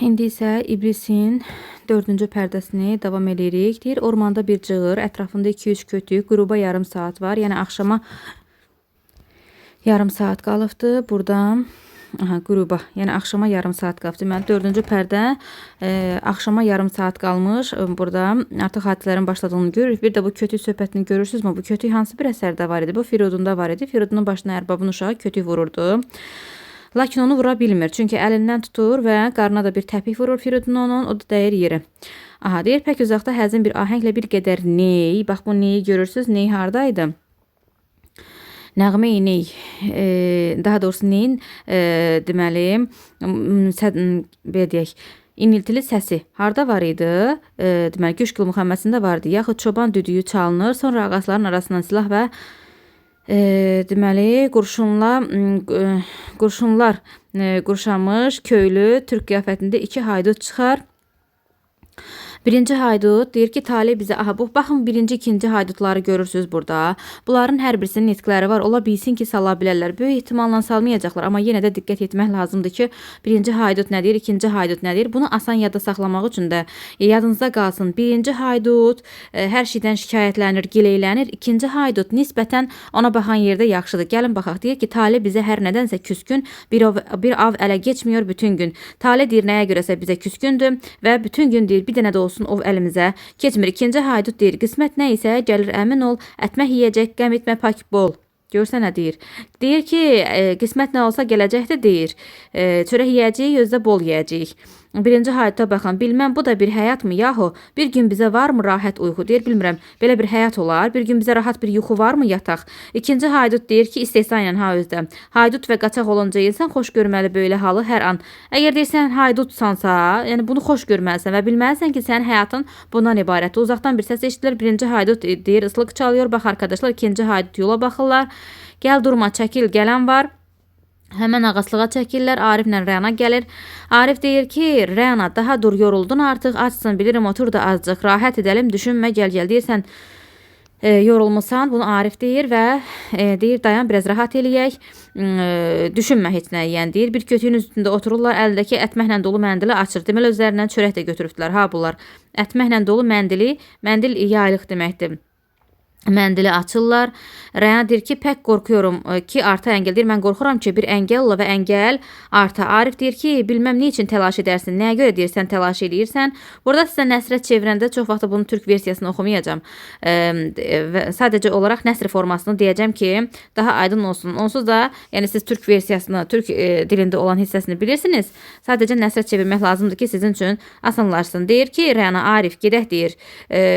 İndi isə İblisin 4-cü pərdəsini davam edirik. Deyir, ormanda bir cığır, ətrafında 2-3 kötük, qruba yarım saat var. Yəni axşama yarım saat qalıbdı. Buradan qruba, yəni axşama yarım saat qalıb. Deməli 4-cü pərdə axşama yarım saat qalmış. Burada artıq hadisələrin başladığını görürük. Bir də bu kötük söhbətini görürsünüzmü? Bu kötük hansı bir əsərdə var idi? Bu Firidunda var idi. Firidunun başına ərbabın uşağı kötük vururdu. Lakin onu vura bilmir. Çünki əlindən tutur və qarnına da bir təpik vurur Firidun onun. O da dəyir yerə. Aha, deyir, pək uzaqda həzin bir ahənglə bir qədər ney. Bax, bu neyi görürsünüz. Ney hardaydı? Nəğmə-i ney. Daha doğrusu neyin deməli, belə deyək, iniltili səsi harda var idi? Deməli, Güşqül Muhammədində vardı. Yaxud çoban düdüyü çalınır. Sonra ağacların arasından silah və deməli, qurşunlar qurşamış köylü Türk qiyafətində 2 haydut çıxar. Birinci haydut deyir ki, Talih bizə, aha bu baxın, birinci, ikinci haydutları görürsünüz burada. Bunların hər birisinin nitqləri var. Ola bilsin ki, sala bilərlər. Böyük ehtimalla salmayacaqlar, amma yenə də diqqət etmək lazımdır ki, birinci haydut nə deyir, ikinci haydut nə deyir. Bunu asan yadda saxlamaq üçün də yadınızda qalsın. Birinci haydut hər şeydən şikayətlənir, gileylənir. İkinci haydut nisbətən ona baxan yerdə yaxşıdır. Gəlin baxaq, deyir ki, Talih bizə hər nədənsə küskün, bir av ələ geçmiyor bütün gün. Talih deyir, nəyə görəsə bizə küskündür və bütün gün deyir, bir dənə də olsun ov əlimizə keçmir. İkinci haydut deyir, qismət nə isə gəlir, əmin ol, ətmə yeyəcək, qəm etmə, pak bol. Görsən nə deyir? Deyir ki, qismət nə olsa gələcəkdə deyir. Çörək yeyəcəyik, özdə bol yeyəcəyik. Birinci hayata baxın, bilməm bu da bir həyat mı yahu? Bir gün bizə varmı rahat uyğu? Deyir, bilmirəm, belə bir həyat olar. Bir gün bizə rahat bir yuxu varmı yataq? İkinci haydut deyir ki, istehsa ilə ha özdə. Haydut və qaçaq olunca insan xoş görməli belə halı hər an. Əgər deyirsən haydutsansa, yəni bunu xoş görməlisən və bilməlisən ki, sənin həyatın bundan ibarətdir. Uzaqdan bir səs eşidilir. Birinci haydut deyir, ıslıq çalıyor. Bax arkadaşlar, ikinci haydut yola baxırlar. Gəl durma, çəkil, gələn var. Həmən ağaslığa çəkirlər, Ariflə Rəna gəlir. Arif deyir ki, Rəna daha dur, yoruldun artıq, açsın, bilirim, otur da azcıq, rahat edəlim, düşünmə, gəl deyirsən, yorulmusan, bunu Arif deyir və deyir, dayan, biraz rahat eləyək, düşünmə heç nə, yəni deyir, bir kötüyün üstündə otururlar, əlindəki ətməklə dolu məndili açır, deməli özlərindən çörək də götürübdülər, ha bunlar, ətməklə dolu məndil yaylıq deməkdir. Məndili açırlar. Rəna deyir ki, pək qorxuyorum ki, arta əngəl deyir, mən qorxuram ki, bir əngəl ola və əngəl arta. Arif deyir ki, bilməm nə üçün təlaş edərsin, nəyə görə deyirsən təlaş edirsən. Burada sizə nəsrə çevirəndə çox vaxt bunun türk versiyasını oxumayacağam. Sadəcə olaraq nəsr formasını deyəcəm ki, daha aydın olsun. Onsuz da, yəni siz türk versiyasını, türk dilində olan hissəsini bilirsiniz. Sadəcə nəsrə çevirmək lazımdır ki, sizin üçün asanlaşsın. Deyir ki, Rəna, Arif gedək deyir.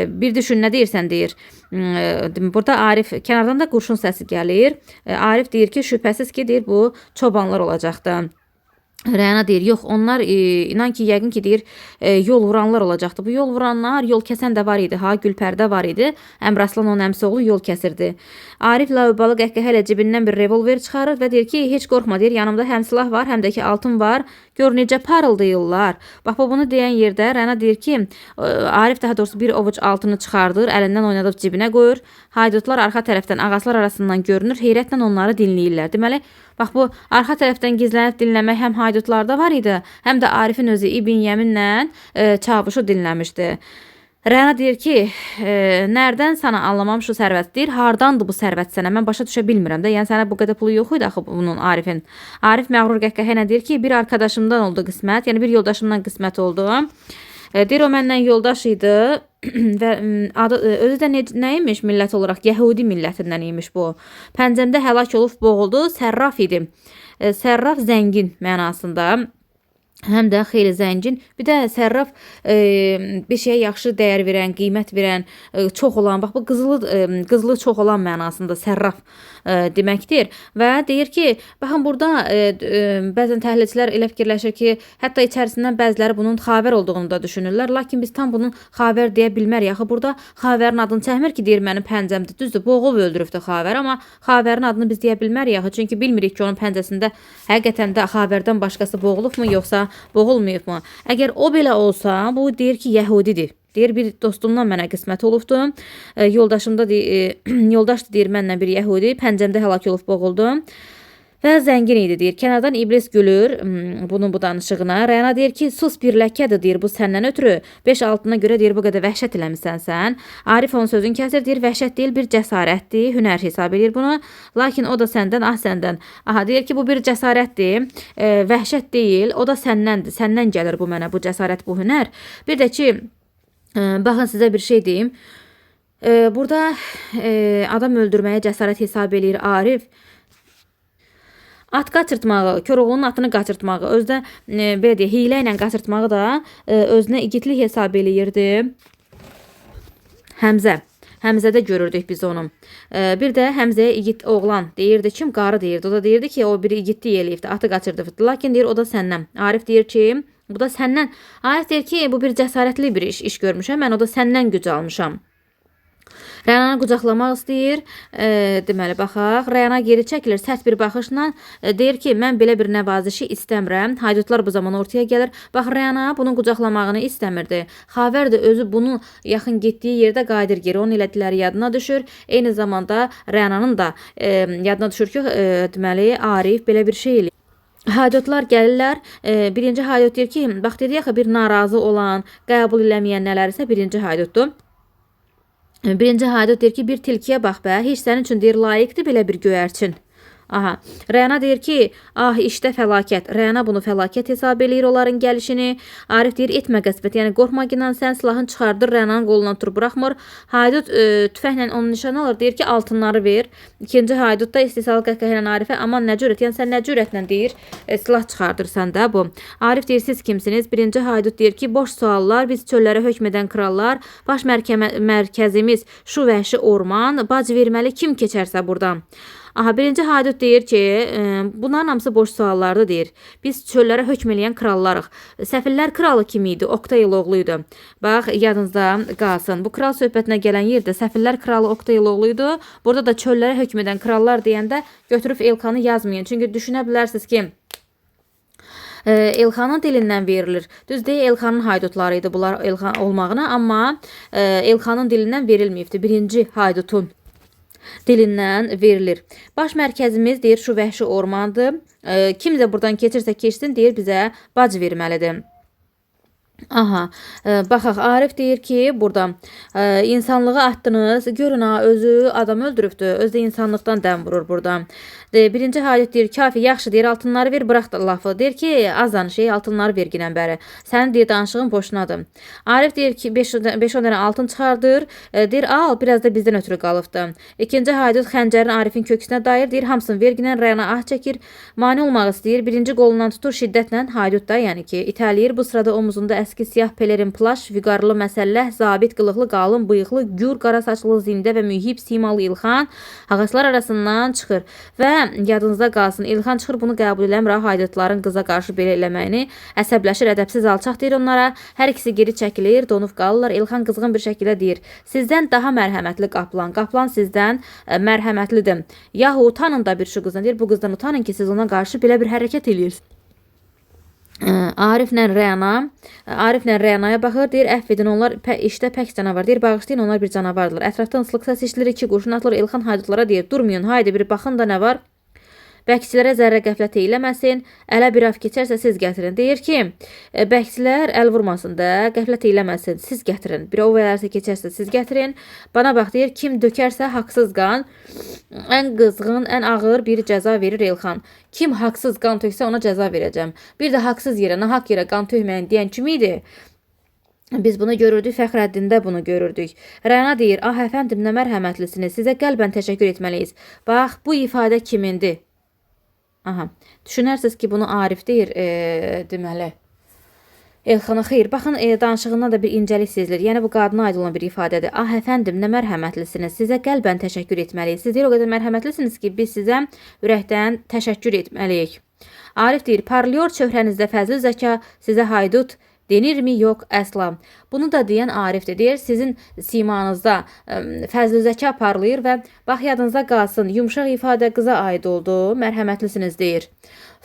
Bir düşün, nə deyirsən deyir. Burada Arif, kənardan da qurşun səsi gəlir. Arif deyir ki, şübhəsiz ki, deyir, bu çobanlar olacaqdı. Rəna deyir, yox, onlar inan ki, yəqin ki, deyir, yol vuranlar olacaqdı. Bu yol vuranlar, yol kəsən də var idi, ha, Gülpərdə var idi. Əmraslan onun əmsi oğlu yol kəsirdi. Arif lavıbalı qəhqəhə ilə cibindən bir revolver çıxarır və deyir ki, heç qorxma, deyir, yanımda həm silah var, həm də ki, altın var. Gör necə parıldayırlar. Bax, bunu deyən yerdə Rəna deyir ki, Arif daha doğrusu bir ovuc altını çıxardır, əlindən oynadıb cibinə qoyur. Haydutlar arxa tərəfdən ağaclar arasından görünür, heyrətlə onları dinləyirlər. Deməli, bax, bu arxa tərəfdən gizlənib dinləmək həm haydutlarda var idi, həm də Arifin özü İbn Yəminlə Çavuşu dinləmişdi. Rəna deyir ki, nərdən sana anlamam şu sərvət deyir, hardandır bu sərvət sənə, mən başa düşə bilmirəm də, yəni sənə bu qədər pulu yox idi axı bunun Arifin. Arif məğrur qəhqəhə ilə deyir ki, bir arkadaşımdan oldu qismət, yəni bir yoldaşımdan qismət oldu. Deyir, o məndən yoldaş idi və özü də nə imiş millət olaraq, Yəhudi millətindən imiş bu. Pəncəmdə həlak olub boğuldu, sərraf idi. Sərraf zəngin mənasında. Həm də xeyli zəngin. Bir də sərraf bir şeyə yaxşı dəyər verən, qiymət verən, çox olan, bax bu qızılı çox olan mənasında sərraf deməkdir. Və deyir ki, baxın burada bəzən təhlilçilər elə fikirləşir ki, hətta içərisindən bəziləri bunun xavər olduğunu da düşünürlər. Lakin biz tam bunun xavər deyə bilmərik. Axı burada xavərin adını çəkmir ki, deyir mənim pəncəmdir. Düzdür, boğub öldürübdü xavər, amma xavərin adını biz deyə bilmərik. Axı çünki bilmirik ki, onun pəncəsində həqiqətən də xavərdən başqası boğulubmu, yoxsa boğulmayıb mı? Əgər o belə olsa, bu deyir ki, Yəhudidir. Deyir, bir dostumdan mənə qismət olubdu. Yoldaşdır deyir, mənlə bir Yəhudi. Pəncəmdə həlak olub boğuldu. Və zəngin idi deyir. Kənardan iblis gülür bunun bu danışığına. Rəna deyir ki, sus bir ləkədir deyir bu səndən ötürü. 5-6-na görə deyir bu qədər vəhşət eləmisən sən. Arif onun sözünü kəsir deyir, vəhşət deyil bir cəsarətdir, hünər hesab edir bunu. Lakin o da səndən, səndən. Aha deyir ki, bu bir cəsarətdir, vəhşət deyil, o da səndəndir. Səndən gəlir bu mənə bu cəsarət, bu hünər. Bir də ki, baxın sizə bir şey deyim. Burada adam öldürməyə cəsarət hesab edir Arif. At qaçırtmağı, Koroğlunun atını qaçırtmağı, özdə belə deyək, hiylə ilə qaçırtmağı da özünə igidlik hesab eləyirdi. Həmzə. Həmzədə görürdük biz onu. Bir də Həmzəyə igid oğlan deyirdi, kim? Qarı deyirdi. O da deyirdi ki, o bir igidlik eləyibdi, atı qaçırdı. Lakin deyir, o da səndən. Arif deyir ki, bu da səndən. Arif deyir ki, bu bir cəsarətli bir iş görmüşəm, mən o da səndən güc almışam. Rənanı qucaqlamaq istəyir. Deməli, baxaq. Rəna geri çəkilir sərt bir baxışla. Deyir ki, mən belə bir nəvazişi istəmirəm. Haydutlar bu zaman ortaya gəlir. Bax, Rəna bunun qucaqlamağını istəmirdi. Xavər də özü bunu yaxın getdiyi yerdə qayıdır geri. Onun elədikləri yadına düşür. Eyni zamanda Rənanın da yadına düşür ki, deməli, Arif belə bir şey eləyir. Haydutlar gəlirlər. Birinci haydut deyir ki, bax dedi yaxı bir narazı olan, qəbul eləməyən nələrsə birinci haydutdur. Birinci haydut deyir ki, bir tilkiyə bax bə, heç sənin üçün deyir layiqdir belə bir göyərçin. Aha. Rəna deyir ki, ah işte fəlakət. Rəna bunu fəlakət hesab eləyir onların gəlişini. Arif deyir, etmə qəsbət, yəni qorxma ginan sən silahını çıxardır, Rənanın qolundan tur buraxmır. Haydut tüfəklə onu nişan alır, deyir ki, altınları ver. İkinci haydut da istehsalı qəhqəhə ilə Arifə, aman nə cürət, yəni sən nə cürətlə deyir, silah çıxardırsan da bu. Arif deyir, siz kimsiniz? Birinci haydut deyir ki, boş suallar, biz çöllərə hökm edən krallar, baş mərkəzimiz şu vəhşi orman, bac verməli kim keçərsə buradan. Aha, birinci haydut deyir ki, bunların hamısı boş suallardır deyir. Biz çöllərə hökm eləyən krallarıq. Səfirlər kralı kim idi? Oktay oğluydu. Bax, yadınızda qalsın. Bu kral söhbətinə gələn yerdə Səfirlər kralı Oktay oğluydu. Burada da çöllərə hökm edən krallar deyəndə götürüb Elxanı yazmayın. Çünki düşünə bilərsiniz ki, Elxanın dilindən verilir. Düz deyil, Elxanın haydutları idi bunlar Elxan olmağına, amma Elxanın dilindən verilməyibdi. Birinci haydutun dilindən verilir. Baş mərkəzimiz deyir şu vəhşi ormandır. Kim də buradan keçirsə keçsin deyir bizə bac verməlidir. Aha, baxaq, Arif deyir ki, burada insanlığı atdınız, görün ha, özü adam öldürübdü, özü də insanlıqdan dəm vurur burada. Birinci haydut deyir, kafi, yaxşı deyir, altınları ver, bırax da lafı. Deyir ki, az danışıq, altınları ver ginən bəri. Sənin deyir, danışığın boşunadır. Arif deyir ki, 5-10 dənə altın çıxardır, deyir, al, biraz da bizdən ötürü qalıbdı. İkinci haydut xəncərin Arifin köksünə dair, deyir, hamısını ver ginən, Rəna ah çəkir, mani olmaq istəyir, birinci qolundan tutur şiddətlə, haydut da, yəni ki, itələyir, bu sırada omuzunda əski siyah pelerin plaş, vüqarlı məsəlləh, zabit qılıqlı, qalın, bıyıqlı, gür, qara saçlı, zində və mühib simalı İlxan ağaclar arasından çıxır və yadınızda qalsın, İlxan çıxır, bunu qəbul eləmir, haydutların qıza qarşı belə eləməyini, əsəbləşir, ədəbsiz alçaq deyir onlara, hər ikisi geri çəkilir, donub qalırlar, İlxan qızğın bir şəkildə deyir, sizdən daha mərhəmətli qaplan, qaplan sizdən mərhəmətlidir, yahu utanın da bir şu qızdan, deyir, bu qızdan utanın ki, siz ona qarşı belə bir hərəkət edirsiniz. Ariflə Rənaya baxır, deyir, əfv edin, onlar işdə pək canavar, deyir, bağışlayın, onlar bir canavardırlar. Ətrafdan ıslıq səs işlir, 2 qurşun atılır, İlxan haydutlara deyir, durmayın, haydi bir baxın da nə var. Bəkçilərə zərrə qəflət eyləməsin, ələ bir af keçərsə siz gətirin. Deyir ki, bəkçilər əl vurmasın da, qəflət eyləməsin, siz gətirin. Bir o vələrsə keçərsə siz gətirin. Bana bax, deyir, kim dökərsə haqsız qan, ən qızğın, ən ağır bir cəza verir Elxan. Kim haqsız qan töksə ona cəza verəcəm. Bir də haqsız yerə, nahaq yerə qan tökməyin deyən kim idi? Biz bunu görürdük, Fəxrəddində bunu görürdük. Rəna deyir, ah əfəndim, nə mərhəmətlisiniz, sizə qəlbən təşəkkür etməliyiz. Bax, bu ifadə kimindir? Aha, düşünərsiniz ki, bunu Arif deyir, deməli, Elxana xeyr, baxın, danışığından da bir incəlik sezilir. Yəni, bu qadına aid olan bir ifadədir. Ah, əfəndim, nə mərhəmətlisiniz, sizə qəlbən təşəkkür etməliyik. Siz deyir, o qədər mərhəmətlisiniz ki, biz sizə ürəkdən təşəkkür etməliyik. Arif deyir, parlıyor çöhrənizdə fəzil zəka, sizə haydut denirmi? Yox, əsla. Bunu da deyən Arifdir. Deyir, sizin simanızda fəzli zəka parlayır və bax, yadınızda qalsın, yumşaq ifadə qıza aid oldu, mərhəmətlisiniz deyir.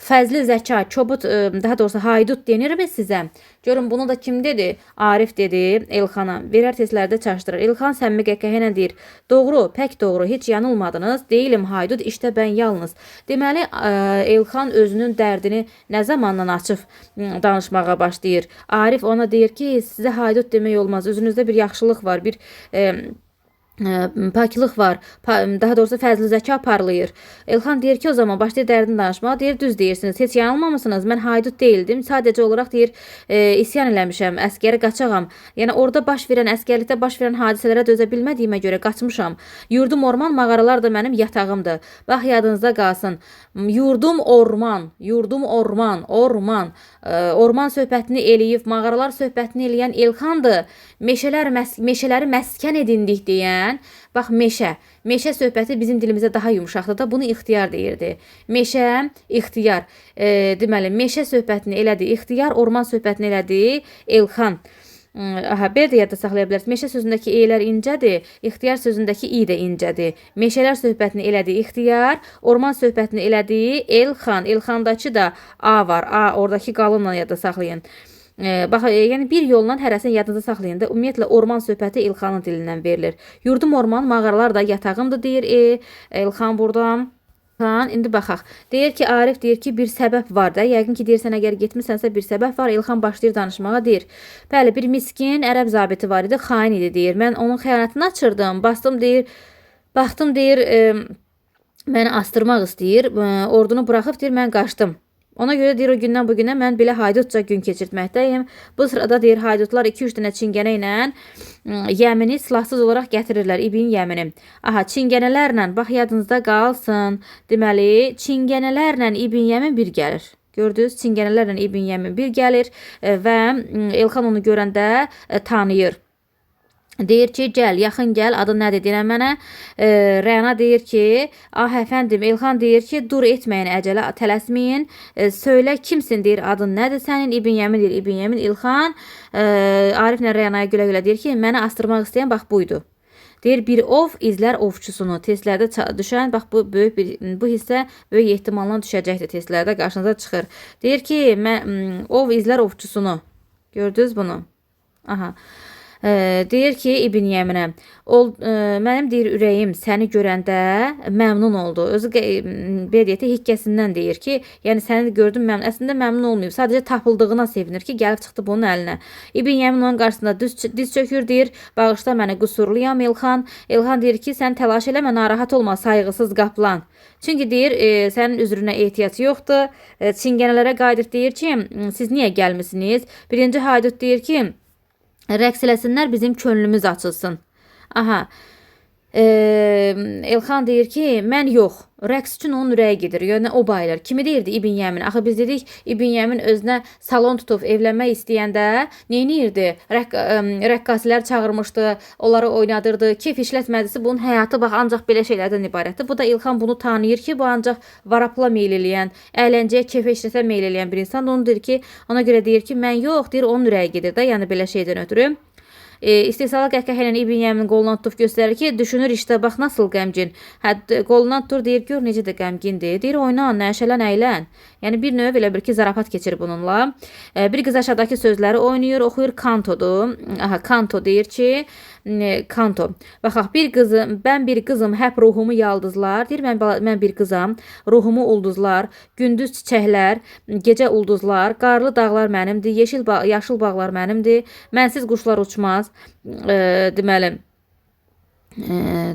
fəzli zəka, kobud, daha doğrusu haydut denirmi sizə? Görün bunu da kim dedi? Arif dedi Elxana. Verər testlərdə çaşdırır. Elxan səmimi qəhqəhə deyir. Doğru, pək doğru. Heç yanılmadınız. Deyilim haydut, işte ben yalnız. Deməli, Elxan özünün dərdini nə zamandan açıb danışmağa başlayır. Arif ona deyir ki, sizə haydut demək olmaz. Özünüzdə bir yaxşılıq var, bir paklıq var, daha doğrusu fəzli zəka parlayır. Elxan deyir ki, o zaman başlayır dərdini danışmağa, deyir, düz deyirsiniz, heç yanılmamışsınız, mən haydut deyildim, sadəcə olaraq deyir, isyan eləmişəm, əskəri qaçağam. Yəni orada baş verən, əskərlikdə baş verən hadisələrə dözə bilmədiyimə görə qaçmışam. Yurdum orman, mağaralar da mənim yatağımdır. Bax, yadınızda qalsın. Yurdum orman, yurdum orman, orman. Orman söhbətini eləyib, mağaralar söhbətini eləyən Elxandır. Meşələri məskən edindik deyən. Bax, meşə söhbəti bizim dilimizdə daha yumşaqdır da, bunu ixtiyar deyirdi. Meşə, ixtiyar. Deməli, meşə söhbətini elədi ixtiyar, orman söhbətini elədi Elxan. Aha, belə də yadda saxlaya bilərsiniz. Meşə sözündəki e'lər incədir, ixtiyar sözündəki i də incədir. Meşələr söhbətini elədi ixtiyar, orman söhbətini elədi Elxan. Elxandakı da a var. A, oradakı qalınla yadda saxlayın. Bax, yəni bir yolla hərəsini yadınızda saxlayın da. Ümumiyyətlə orman söhbəti Elxanın dilindən verilir. Yurdum orman, mağaralar da yatağımdır deyir Elxan burada. İndi baxaq. Deyir ki, Arif deyir ki, bir səbəb var da. Yəqin ki, deyirsən, əgər getmisənsə bir səbəb var. Elxan başlayır danışmağa, deyir. Bəli, bir miskin ərəb zabiti var idi, xain idi deyir. Mən onun xəyanətini açırdım. Bastım deyir, baxdım deyir, məni astırmaq istəyir. Ordunu buraxıb deyir, mən qaçdım. Ona görə deyir, o gündən bu günə mən belə haydutca gün keçirtməkdəyim. Bu sırada deyir, haydutlar 2-3 dənə çingənə ilə Yəmini silahsız olaraq gətirirlər, İbn Yəmini. Aha, çingənələrlə, bax yadınızda qalsın. Deməli, çingənələrlə İbn Yəmin bir gəlir. Gördünüz, çingənələrlə İbn Yəmin bir gəlir və Elxan onu görəndə tanıyır. Deyir ki, gəl, yaxın gəl, adı nədir deyirəm mənə. Rəna deyir ki, ah əfəndim, Elxan deyir ki, dur etməyin, əcələ tələsməyin. Söylə, kimsin deyir, adın nədir sənin? İbn Yəmin deyir, İbn Yəmin, İlxan. Ariflə Rənaya gülə-gülə deyir ki, məni astırmaq istəyən bax buydu. Deyir, bir ov izlər ovçusunu. Testlərdə düşən, bax bu hissə böyük ehtimalla düşəcəkdir testlərdə, qarşınıza çıxır. Deyir ki, ov izlər ovçusunu. Gördünüz bunu? Aha. Deyir ki, İbn Yəminə, mənim deyir ürəyim səni görəndə məmnun oldu. Özü belə deyək, hikkəsindən deyir ki, yəni səni gördüm, əslində məmnun olmayıb. Sadəcə tapıldığına sevinir ki, gəlib çıxdı bunun əlinə. İbn Yəmin onun qarşısında diz çökür, deyir, bağışla məni, qüsurluyam Elxan. Elxan deyir ki, sən təlaş eləmə, narahat olma, sayğısız qaplan. Çünki deyir, sənin üzrünə ehtiyac yoxdur. Çingənələrə qayıdıb deyir ki, siz niyə gəlmisiniz? Birinci haydut deyir ki, rəqs eləsinlər, bizim könlümüz açılsın. Aha. Elxan deyir ki, mən yox, rəqs üçün onun ürəyi gedir. Yəni o bayılır. Kimi deyirdi İbn Yəmin? Axı biz dedik, İbn Yəmin özünə salon tutub evlənmək istəyəndə neyniyirdi? Rəqqasilər çağırmışdı, onları oynadırdı. Keyf işlətmədisi bunun həyatı bax ancaq belə şeylərdən ibarətdir. Bu da İlxan bunu tanıyır ki, bu ancaq varapla meyl eləyən, əyləncəyə, keyf işlətə meyl eləyən bir insan. Onu deyir ki, ona görə deyir ki, mən yox, deyir, onun ürəyi gedir də, yəni belə şeydən ötürü. İstehsalı qəhqəhə ilə İbn Yəmin qolundan tutub göstərir ki, düşünür işte, bax nasıl qəmgin. Qolundan tutur, deyir, gör necə də qəmgindir. Deyir, oynan, nəşələn, əylən. Yəni bir növ elə bir ki, zarafat keçir bununla. Bir qız aşağıdakı sözləri oynayır, oxuyur, kantodur. Aha, kanto deyir ki, kanto. Baxaq, mən bir qızım, həp ruhumu yaldızlar. Deyir, mən bir qızam, ruhumu ulduzlar, gündüz çiçəklər, gecə ulduzlar, qarlı dağlar mənimdir, yaşıl bağlar mənimdir, mənsiz quşlar uçmaz.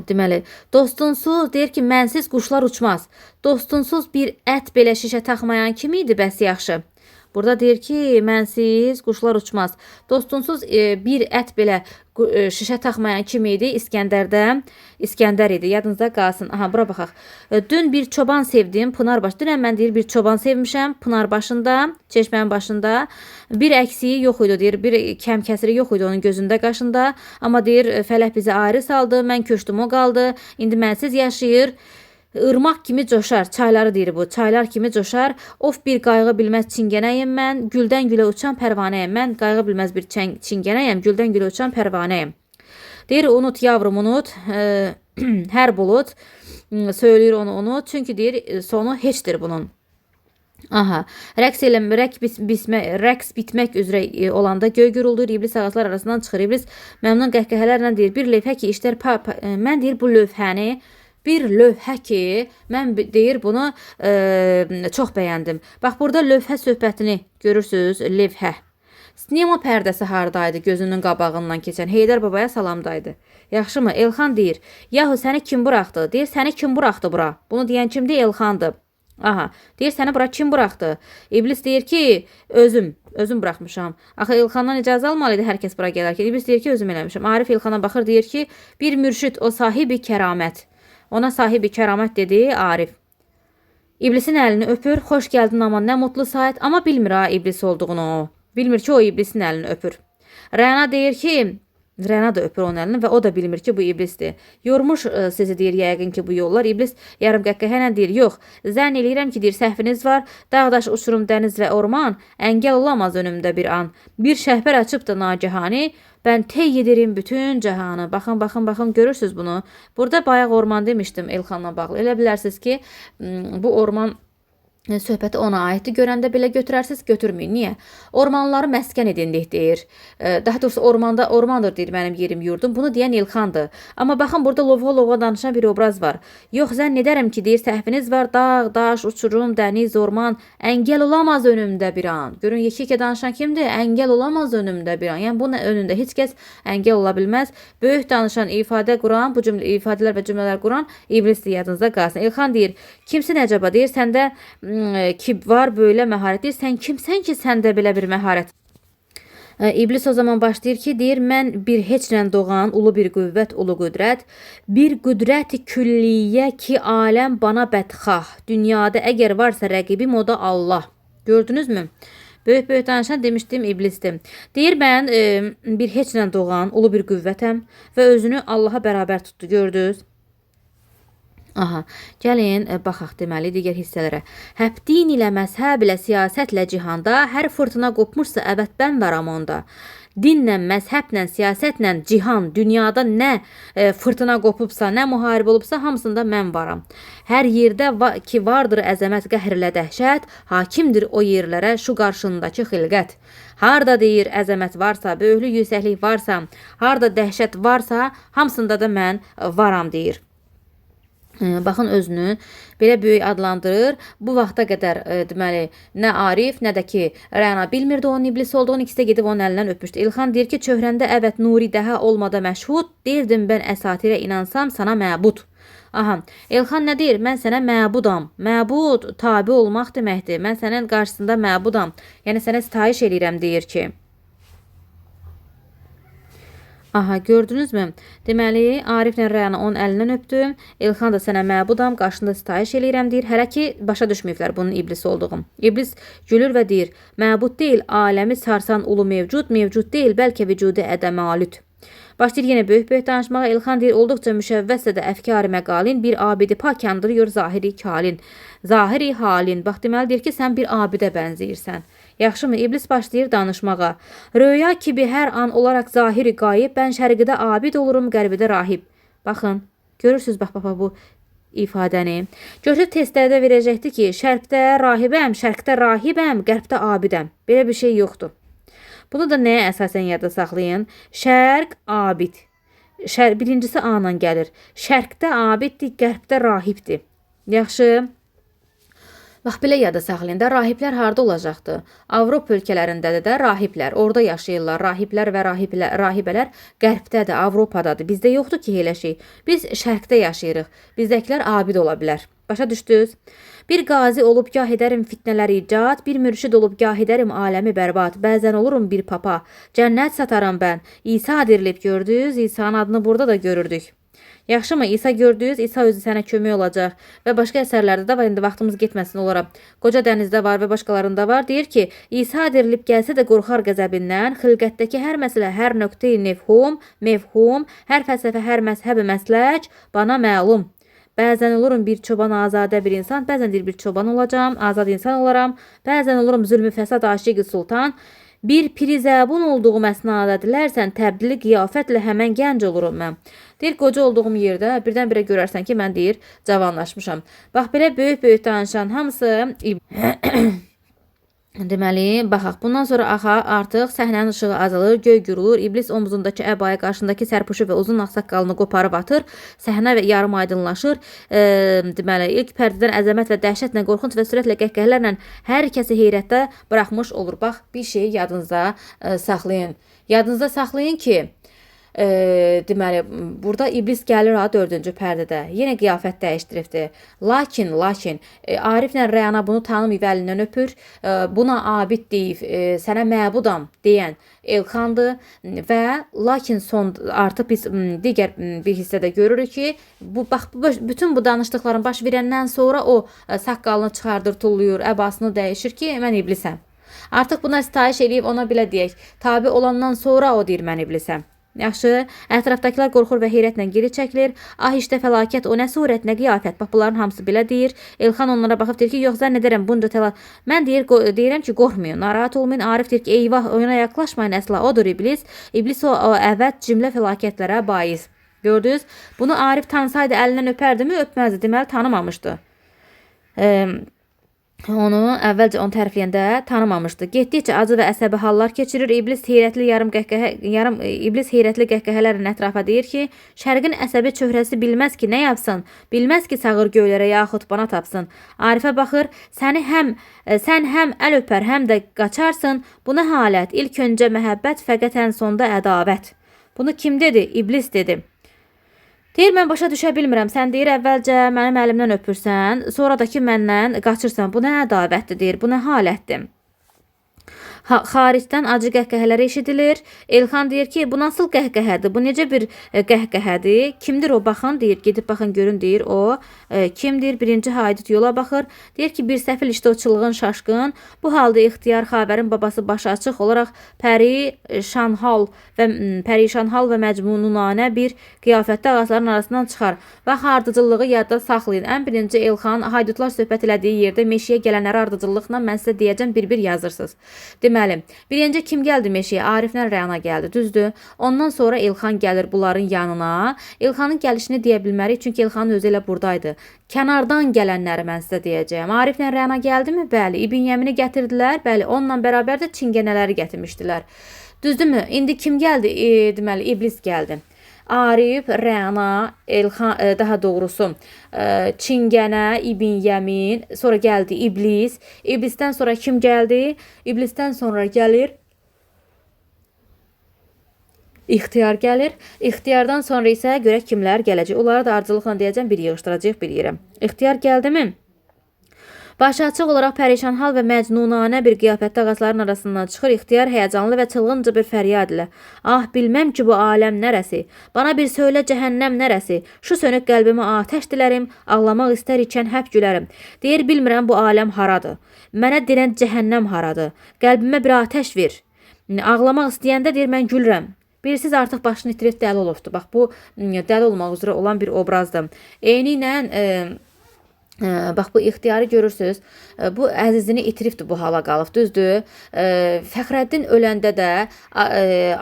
Deməli, dostunsuz deyir ki, mənsiz quşlar uçmaz. Dostunsuz bir ət belə şişə taxmayan kim idi bəs yaxşı? Burada deyir ki, mənsiz quşlar uçmaz. Dostunsuz bir ət belə şişə taxmayan kim idi? İskəndər idi. Yadınızda qalsın. Aha, bura baxaq. Dün bir çoban sevdim Pınarbaşı. Dünən mən deyir bir çoban sevmişəm Pınarbaşında, çeşmənin başında. Bir əksiyi yox idi deyir. Bir kəmkəsiri yox idi onun gözündə, qaşında. Amma deyir fələk bizi ayrı saldı. Mən köçdüm, o qaldı. İndi mənsiz yaşayır. Irmaq kimi coşar, çayları deyir bu, çaylar kimi coşar. Of bir qayğı bilməz çingənəyim mən, güldən gülə uçan pərvanəyim. Mən qayğı bilməz bir çingənəyim, güldən gülə uçan pərvanəyim. Deyir, unut yavrum, unut, hər bulut söyləyir onu unut, çünki deyir, sonu heçdir bunun. Aha, rəqs bitmək üzrə olanda göy gürüldür, iblis ağaclar arasından çıxır. İblis məmnun qəhqəhələrlə deyir, bir lövhə ki, işlər mən deyir bu lövhəni, bir lövhə ki, mən deyir bunu çox bəyəndim. Bax, burada lövhə söhbətini görürsünüz, lövhə. Sinema pərdəsi hardaydı gözünün qabağından keçən? Heydər babaya salamdaydı. Yaxşımı? Elxan deyir, yahu səni kim buraxdı? Deyir, səni kim buraxdı bura? Bunu deyən kimdir? Elxandır. Aha, deyir səni bura kim buraxdı? İblis deyir ki, özüm buraxmışam. Axı Elxandan icazə almalı idi hər kəs bura gələrkən. İblis deyir ki, özüm eləmişəm. Arif Elxana baxır, deyir ki, bir mürşid, o sahibi kəramət. Ona sahibi kəramət dedi Arif. İblisin əlini öpür, xoş gəldin amma nə mutlu sayt, amma bilmir ha iblis olduğunu o. Bilmir ki, o iblisin əlini öpür. Rəna deyir ki, Rəna da öpür onun əlini və o da bilmir ki, bu iblisdir. Yormuş sizi deyir yəqin ki, bu yollar. İblis yarım qəqqəhənlə deyir, yox, zənn eləyirəm ki, deyir, səhviniz var. Dağdaş, uçurum, dəniz və orman, əngəl olamaz önümdə bir an. Bir şəhbər açıbdı nagihani, ben tey ederim bütün cahanı. Baxın, görürsünüz bunu. Burada bayaq orman demişdim Elxanla bağlı. Elə bilərsiniz ki, bu orman söhbəti ona aiddir. Görəndə belə götürərsiniz, götürməyin. Niyə? Ormanları məskən edindik deyir. Daha doğrusu ormandır deyir mənim yerim, yurdum. Bunu deyən İlxandır. Amma baxın burada lovğa danışan bir obraz var. Yox, zənn edərəm ki, deyir, səhviniz var. Dağ, daş, uçurum, dəniz, orman, əngəl olamaz önümdə bir an. Görün, yekə danışan kimdir? Əngəl olamaz önümdə bir an. Yəni bunun önündə heç kəs əngəl ola bilməz. Böyük danışan, ifadə quran, bu ifadələr və cümlələr quran iblisdir, yadınızda qalsın. İlxan deyir, kimsin əcaba? Deyir, səndə ki var böyle məharət. Deyir, sən kimsən ki, səndə belə bir məharət? İblis o zaman başlayır ki, deyir, mən bir heçlə doğan ulu bir qüvvət, ulu qüdrət, bir qüdrət külliyə ki, aləm bana bədxah. Dünyada əgər varsa rəqibim, o da Allah. Gördünüzmü? Böyük danışan demişdim iblisdim. Deyir, mən bir heçlə doğan ulu bir qüvvətəm və özünü Allaha bərabər tutdu. Gördünüz? Aha, gəlin baxaq deməli digər hissələrə. Həp din ilə, məzhəb ilə, siyasətlə cihanda hər fırtına qopmuşsa əvət mən varam onda. Dinlə, məzhəblə, siyasətlə cihan, dünyada nə fırtına qopubsa, nə müharibə olubsa, hamısında mən varam. Hər yerdə ki vardır əzəmət, qəhr ilə dəhşət, hakimdir o yerlərə şu qarşındakı xilqət. Harda deyir əzəmət varsa, böyüklük, yüksəklik varsa, harda dəhşət varsa, hamısında da mən varam deyir. Baxın özünü belə böyük adlandırır. Bu vaxta qədər deməli nə Arif, nə də ki Rəna bilmirdi onun iblis olduğunu, ikisi də gedib onun əlindən öpmüşdü. İlxan deyir ki, çöhrəndə əvət nuri daha olmada məşhud, deyirdim ben əsatirə inansam sana məbud. Aha, Elxan nə deyir? Mən sənə məbudam. Məbud tabi olmaq deməkdir. Mən sənin qarşısında məbudam. Yəni sənə sitayiş eləyirəm deyir ki. Aha, gördünüzmü? Deməli, Ariflə Rəna onun əlindən öpdü. Elxan da sənə məbudam, qarşında sitayiş eləyirəm deyir. Hələ ki, başa düşməyiblər bunun iblis olduğum. İblis gülür və deyir, məbud deyil, aləmi sarsan ulu mevcud, mevcud deyil, bəlkə vücudu ədəmalüd. Başlayır yenə böyük danışmağa. Elxan deyir, olduqca müşəvvəssə də əfkar-ı məqalin, bir abidi pak yandırıyor zahiri kalin. Zahiri halin. Bax, deməli deyir ki, sən bir abidə bənzəyirsən. Yaxşımı? İblis başlayır danışmağa. Röya kimi hər an olaraq zahiri qayib, mən şərqidə abid olurum, qərbidə rahib. Baxın, görürsünüz bax bu ifadəni. Götürüb testlərdə verəcəkdi ki, şərqdə rahibəm, şərqdə rahibəm, qərbdə abidəm. Belə bir şey yoxdur. Bunu da nəyə əsasən yadda saxlayın? Şərq abid. Birincisi A ilə gəlir. Şərqdə abiddir, qərbdə rahibdir. Yaxşı. Bax, belə yada saxlayın da, rahiblər harda olacaqdı? Avropa ölkələrində də rahiblər, orada yaşayırlar. Rahiblər və rahibələr qərbdədir, Avropadadır. Bizdə yoxdur ki, elə şey. Biz şərqdə yaşayırıq. Bizdəkilər abid ola bilər. Başa düşdünüz? Bir qazi olub gah edərim fitnələri icad, bir mürşid olub gah edərim aləmi bərbad. Bəzən olurum bir papa, cənnət satarım mən. İsa dirilib gördünüz, İsa'nın adını burada da görürdük. Yaxşımı? İsa gördünüz, İsa özü sənə kömək olacaq və başqa əsərlərdə də var, indi vaxtımız getməsin olaraq. Qoca dənizdə var və başqalarında var. Deyir ki, İsa dirilib gəlsə də qorxar qəzəbindən, xilqətdəki hər məsələ, hər nöqtəyi mefhum, hər fəlsəfə, hər məzhəb məslək bana məlum. Bəzən olurum bir çoban azadə bir insan, bəzən deyir bir çoban olacağım, azad insan olaram, bəzən olurum zülmü fəsad aşiqi sultan. Bir pirizəbun olduğum əsnada dilərsən təbdili qiyafətlə həmən gənc olurum mən. Deyir, qoca olduğum yerdə birdən-birə görərsən ki, mən deyir, cavanlaşmışam. Bax, belə böyük-böyük danışan hamısı deməli, baxaq, bundan sonra artıq səhnənin ışığı azalır, göy gürülür, iblis omuzundakı əbaya qarşındakı sərpuşu və uzun ağsaqqalını qoparıb atır, səhnə və yarım aydınlaşır. Deməli, ilk pərdədən əzəmət və dəhşətlə, qorxunc və sürətlə qəhqəhlərlə hər kəsi heyrətdə buraxmış olur. Bax, bir şeyi yadınızda saxlayın. Yadınızda saxlayın ki, deməli, burada iblis gəlir ha 4-cü pərdədə. Yenə qiyafət dəyişdiribdir. Lakin Ariflə Rəana bunu tanımayıb əlindən öpür. Buna abid deyib, sənə məbudam deyən Elxandır və lakin son artıq biz digər bir hissədə görürük ki, bütün bu danışdıqların baş verəndən sonra o saqqalını çıxardır, tulluyur, əbasını dəyişir ki, mən iblisəm. Artıq buna sitayiş eləyib ona belə deyək. Tabi olandan sonra o deyir mən iblisəm. Yaxşı, ətrafdakılar qorxur və heyrətlə geri çəkilir. Ah, işte fəlakət, o nə surət, nə qiyafət. Bax, bunların hamısı belə deyir. Elxan onlara baxıb deyir ki, yox, zənn edərəm bunca mən deyirəm ki, qorxmayın, narahat olmayın. Arif deyir ki, eyvah, oyuna yaxlaşmayın, əsla odur iblis. İblis o əvvəd cümlə fəlakətlərə bais. Gördünüz? Bunu Arif tanısaydı əlindən öpərdimi? Öpməzdi. Deməli, tanımamışdı. Onu əvvəlcə onu tərifləyəndə tanımamışdı. Getdikcə acı və əsəbi hallar keçirir. İblis heyrətli qəhqəhələrlə ətrafa deyir ki, şərqin əsəbi çöhrəsi bilməz ki, nə yapsın? Bilməz ki, sağır göylərə yaxud bana tapsın. Arifə baxır, sən həm əl öpər, həm də qaçarsın. Bu nə halət? İlk öncə məhəbbət, fəqət ən sonda ədavət. Bunu kim dedi? İblis dedi. Deyir, mən başa düşə bilmirəm. Sən deyir, əvvəlcə mənim əlimdən öpürsən, sonra da ki, məndən qaçırsan. Bu nə ədavətdir, deyir. Bu nə halətdir? Xaricdən acı qəhqəhələri eşidilir. Elxan deyir ki, bu nasıl qəhqəhədir? Bu necə bir qəhqəhədir? Kimdir o? Baxın, deyir. Gedib baxın, görün, deyir. O kimdir? Birinci haydut yola baxır. Deyir ki, bir səfil işte o çılğın şaşqın. Bu halda ixtiyar Xavərin babası başı açıq olaraq pərişanhal və məcmununanə bir qiyafətdə ağacların arasından çıxar. Və ardıcıllığı yadda saxlayın. Ən birinci Elxan haydutlar söhbət elədiyi yerdə meşəyə gələnləri ardıcıllıqla mən sizə deyəcəm bir-bir yazırsınız. Deməli, birinci kim gəldi meşəyə? Ariflə Rəana gəldi, düzdür? Ondan sonra Elxan gəlir bunların yanına. Elxanın gəlişini deyə bilmərik, çünki Elxanın özü elə buradaydı. Kənardan gələnləri mən sizə deyəcəyəm. Ariflə Rəana gəldimi? Bəli. İbn Yəmini gətirdilər. Bəli, onunla bərabər də çingənələri gətirmişdilər. Düzdürmü? İndi kim gəldi? Deməli, iblis gəldi. Arif, Rəana, Elxan, daha doğrusu Çingənə, İbn Yəmin, sonra gəldi iblis. İblisdən sonra kim gəldi? İblisdən sonra gəlir İxtiyar gəlir. İxtiyardan sonra isə görək kimlər gələcək. Onları da ardıcılıqla deyəcəm, bir yığışdıracaq bir yerə. İxtiyar gəldimi? Başı açıq olaraq pərişanhal və məcnunanə bir qiyafətdə ağacların arasından çıxır. İxtiyar həyəcanlı və çılğınca bir fəryad ilə. Ah, bilməm ki, bu aləm nərəsi? Bana bir söylə cəhənnəm nərəsi? Şu sönük qəlbimə atəş dilərim, ağlamaq istər ikən həp gülərim. Deyir, bilmirəm bu aləm haradır. Mənə dirən cəhənnəm haradır? Qəlbimə bir atəş ver. Ağlamaq istəyəndə deyir, mən gülürəm. Birisiz artıq başını itirib dəli olubdu. Bax, bu dəli olmaq üzrə olan bir obrazdır. Eyni ilə bax, bu ixtiyarı görürsünüz. Bu əzizini itiribdir, bu hala qalıb, düzdür. Fəxrəddin öləndə də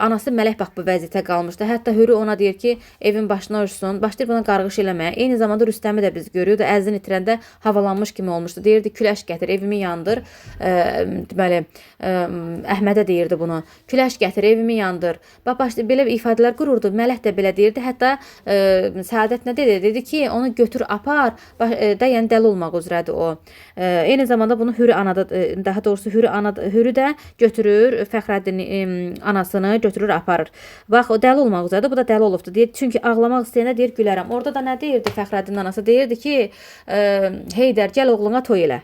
anası Mələk bax bu vəziyyətə qalmışdı. Hətta Hürü ona deyir ki, evin başına uçsun. Başlayır buna qarğış eləməyə. Eyni zamanda Rüstəmi də biz görüyordu. Əzizini itirəndə havalanmış kimi olmuşdu. Deyirdi, küləş gətir, evimi yandır. Deməli, Əhmədə deyirdi bunu. Küləş gətir, evimi yandır. Bax, belə ifadələr qururdu. Mələk də belə deyirdi. Hətta Səadət nə dedi? Dedi ki, onu götür, apar. Yəni dəli olmaq üzrədir o. Eyni zamanda bunu Hürü anada, daha doğrusu Hürü də götürür Fəxrəddin anasını götürür aparır. Bax, o dəli olmaq üzrədir. Bu da dəli olubdu. Deyir, çünki ağlamaq istəyəndə deyir gülərəm. Orada da nə deyirdi Fəxrəddin anası? Deyirdi ki, Heydər gəl oğluna toy elə.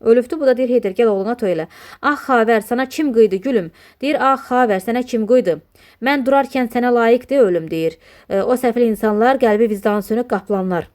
Ölübdü, bu da deyir, Heydər gəl oğluna toy elə. Ah Xavər, sana kim qıydı gülüm? Deyir, ah Xavər, sənə kim qıydı? Mən durarkən sənə layiqdir ölüm, deyir. O səfil insanlar, qəlbi vicdanı sönük qaplanlar.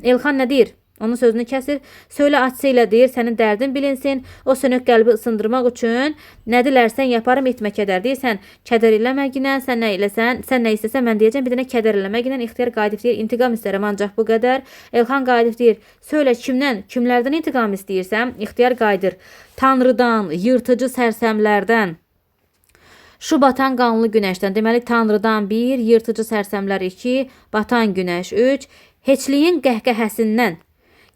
Elxan nə deyir? Onun sözünü kəsir. Söylə açsa ilə deyir, sənin dərdin bilinsin. O sönük qəlbi ısındırmaq üçün nə dilərsən yaparım, etmə kədər. Deyirsən, kədər eləməginə, sən nə istəsən mən deyəcəm, bir dənə kədər eləməginə. İxtiyar qayıdıb deyir, intiqam istərəm ancaq bu qədər. Elxan qayıdıb deyir, söylə kimlərdən intiqam istəyirsən? İxtiyar qayıdır, Tanrıdan, yırtıcı sərsəmlərdən. Şu batan qanlı günəşdən, deməli Tanrıdan 1, yırtıcı sərsəmlər 2, batan günəş 3, heçliyin qəhqəhəsindən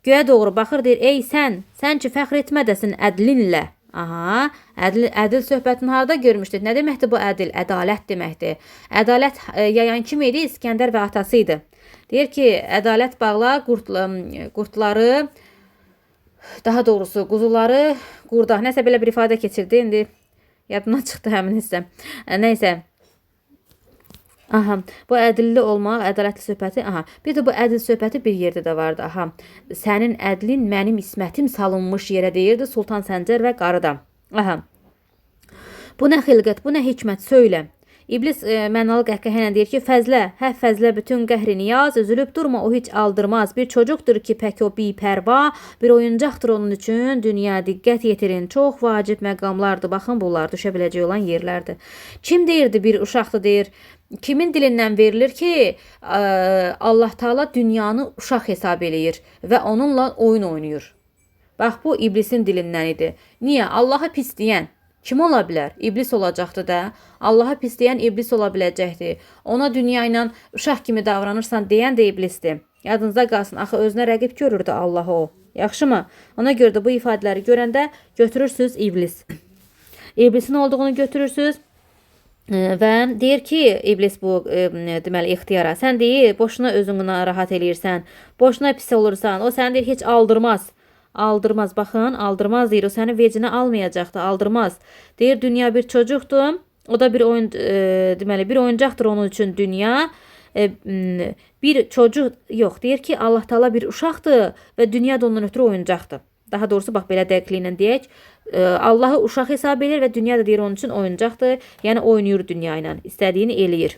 göyə doğru baxır, deyir: "Ey sən ki fəxr etmədəsin ədlinlə." Aha, ədil söhbətini harda görmüşdük? Nə deməkdir bu ədil? Ədalət deməkdir. Ədalət yayan kim idi? İskəndər və atası idi. Deyir ki, ədalət bağla qurtları, daha doğrusu quzuları qurda. Nəsə belə bir ifadə keçirdi. İndi yadımdan çıxdı həmin hissə. Nəysə. Aha, bu ədilli olmaq, ədalətli söhbəti. Aha, bir də bu ədil söhbəti bir yerdə də vardı. Aha, sənin ədlin mənim ismətim salınmış yerə deyirdi Sultan Səncər və qarıda. Aha, bu nə xilqət, bu nə hikmət, söylə. İblis mənalı qəhqəhə ilə deyir ki, fəzlə, fəzlə bütün qəhri niyaz, üzülüb durma, o heç aldırmaz. Bir çocukdur ki, pək o bipərva, bir oyuncaqdır onun üçün, dünya diqqət yetirin. Çox vacib məqamlardır, baxın bunlar düşə biləcək olan yerlərdir. Kim deyirdi bir uşaqdır deyir, kimin dilindən verilir ki, Allah Taala dünyanı uşaq hesab eləyir və onunla oyun oynayır. Bax, bu iblisin dilindən idi. Niyə? Allahı pis deyən kim ola bilər? İblis olacaqdı da. Allahı pis deyən iblis ola biləcəkdi. Ona dünya ilə uşaq kimi davranırsan deyən də iblisdir. Yadınızda qalsın, axı özünə rəqib görürdü Allahı o. Yaxşımı? Ona görə də bu ifadələri görəndə götürürsüz iblis. İblisin olduğunu götürürsüz. Və deyir ki, iblis bu deməli ixtiyara, sən deyir, boşuna özünü narahat eləyirsən, boşuna pis olursan, o səni deyir heç aldırmaz. Aldırmaz, baxın, aldırmaz deyir, o səni vecinə almayacaqdı, aldırmaz. Deyir, dünya bir çocukdur, o da bir oyun, deməli bir oyuncaqdır onun üçün dünya. Bir çocuk yox, deyir ki, Allah Taala bir uşaqdır və dünya da ondan ötürü oyuncaqdır. Daha doğrusu bax belə dəqiqliklə deyək, Allahı uşaq hesab edir və dünya da deyir onun üçün oyuncaqdır. Yəni oynayır dünya ilə, istədiyini eləyir.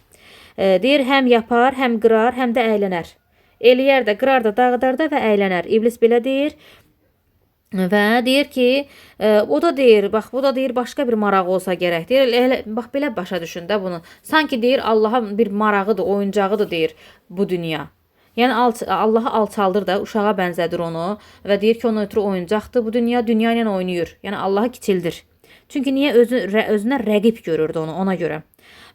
Deyir, həm yapar, həm qırar, həm də əylənər. Eləyər də, qırar da, dağıdar da və əylənər. İblis belə deyir. Və deyir ki, o da deyir, bax bu da deyir başqa bir marağı olsa gərək. Deyir, bax belə başa düşün də bunu. Sanki deyir Allah'a bir marağıdır, oyuncağıdır deyir bu dünya. Yəni Allah'ı alçaldır da, uşağa bənzədir onu və deyir ki, onun ötürü oyuncaqdır. Bu dünya ilə oynayır. Yəni Allah'ı kiçildir. Çünki niyə özünə rəqib görürdü onu, ona görə.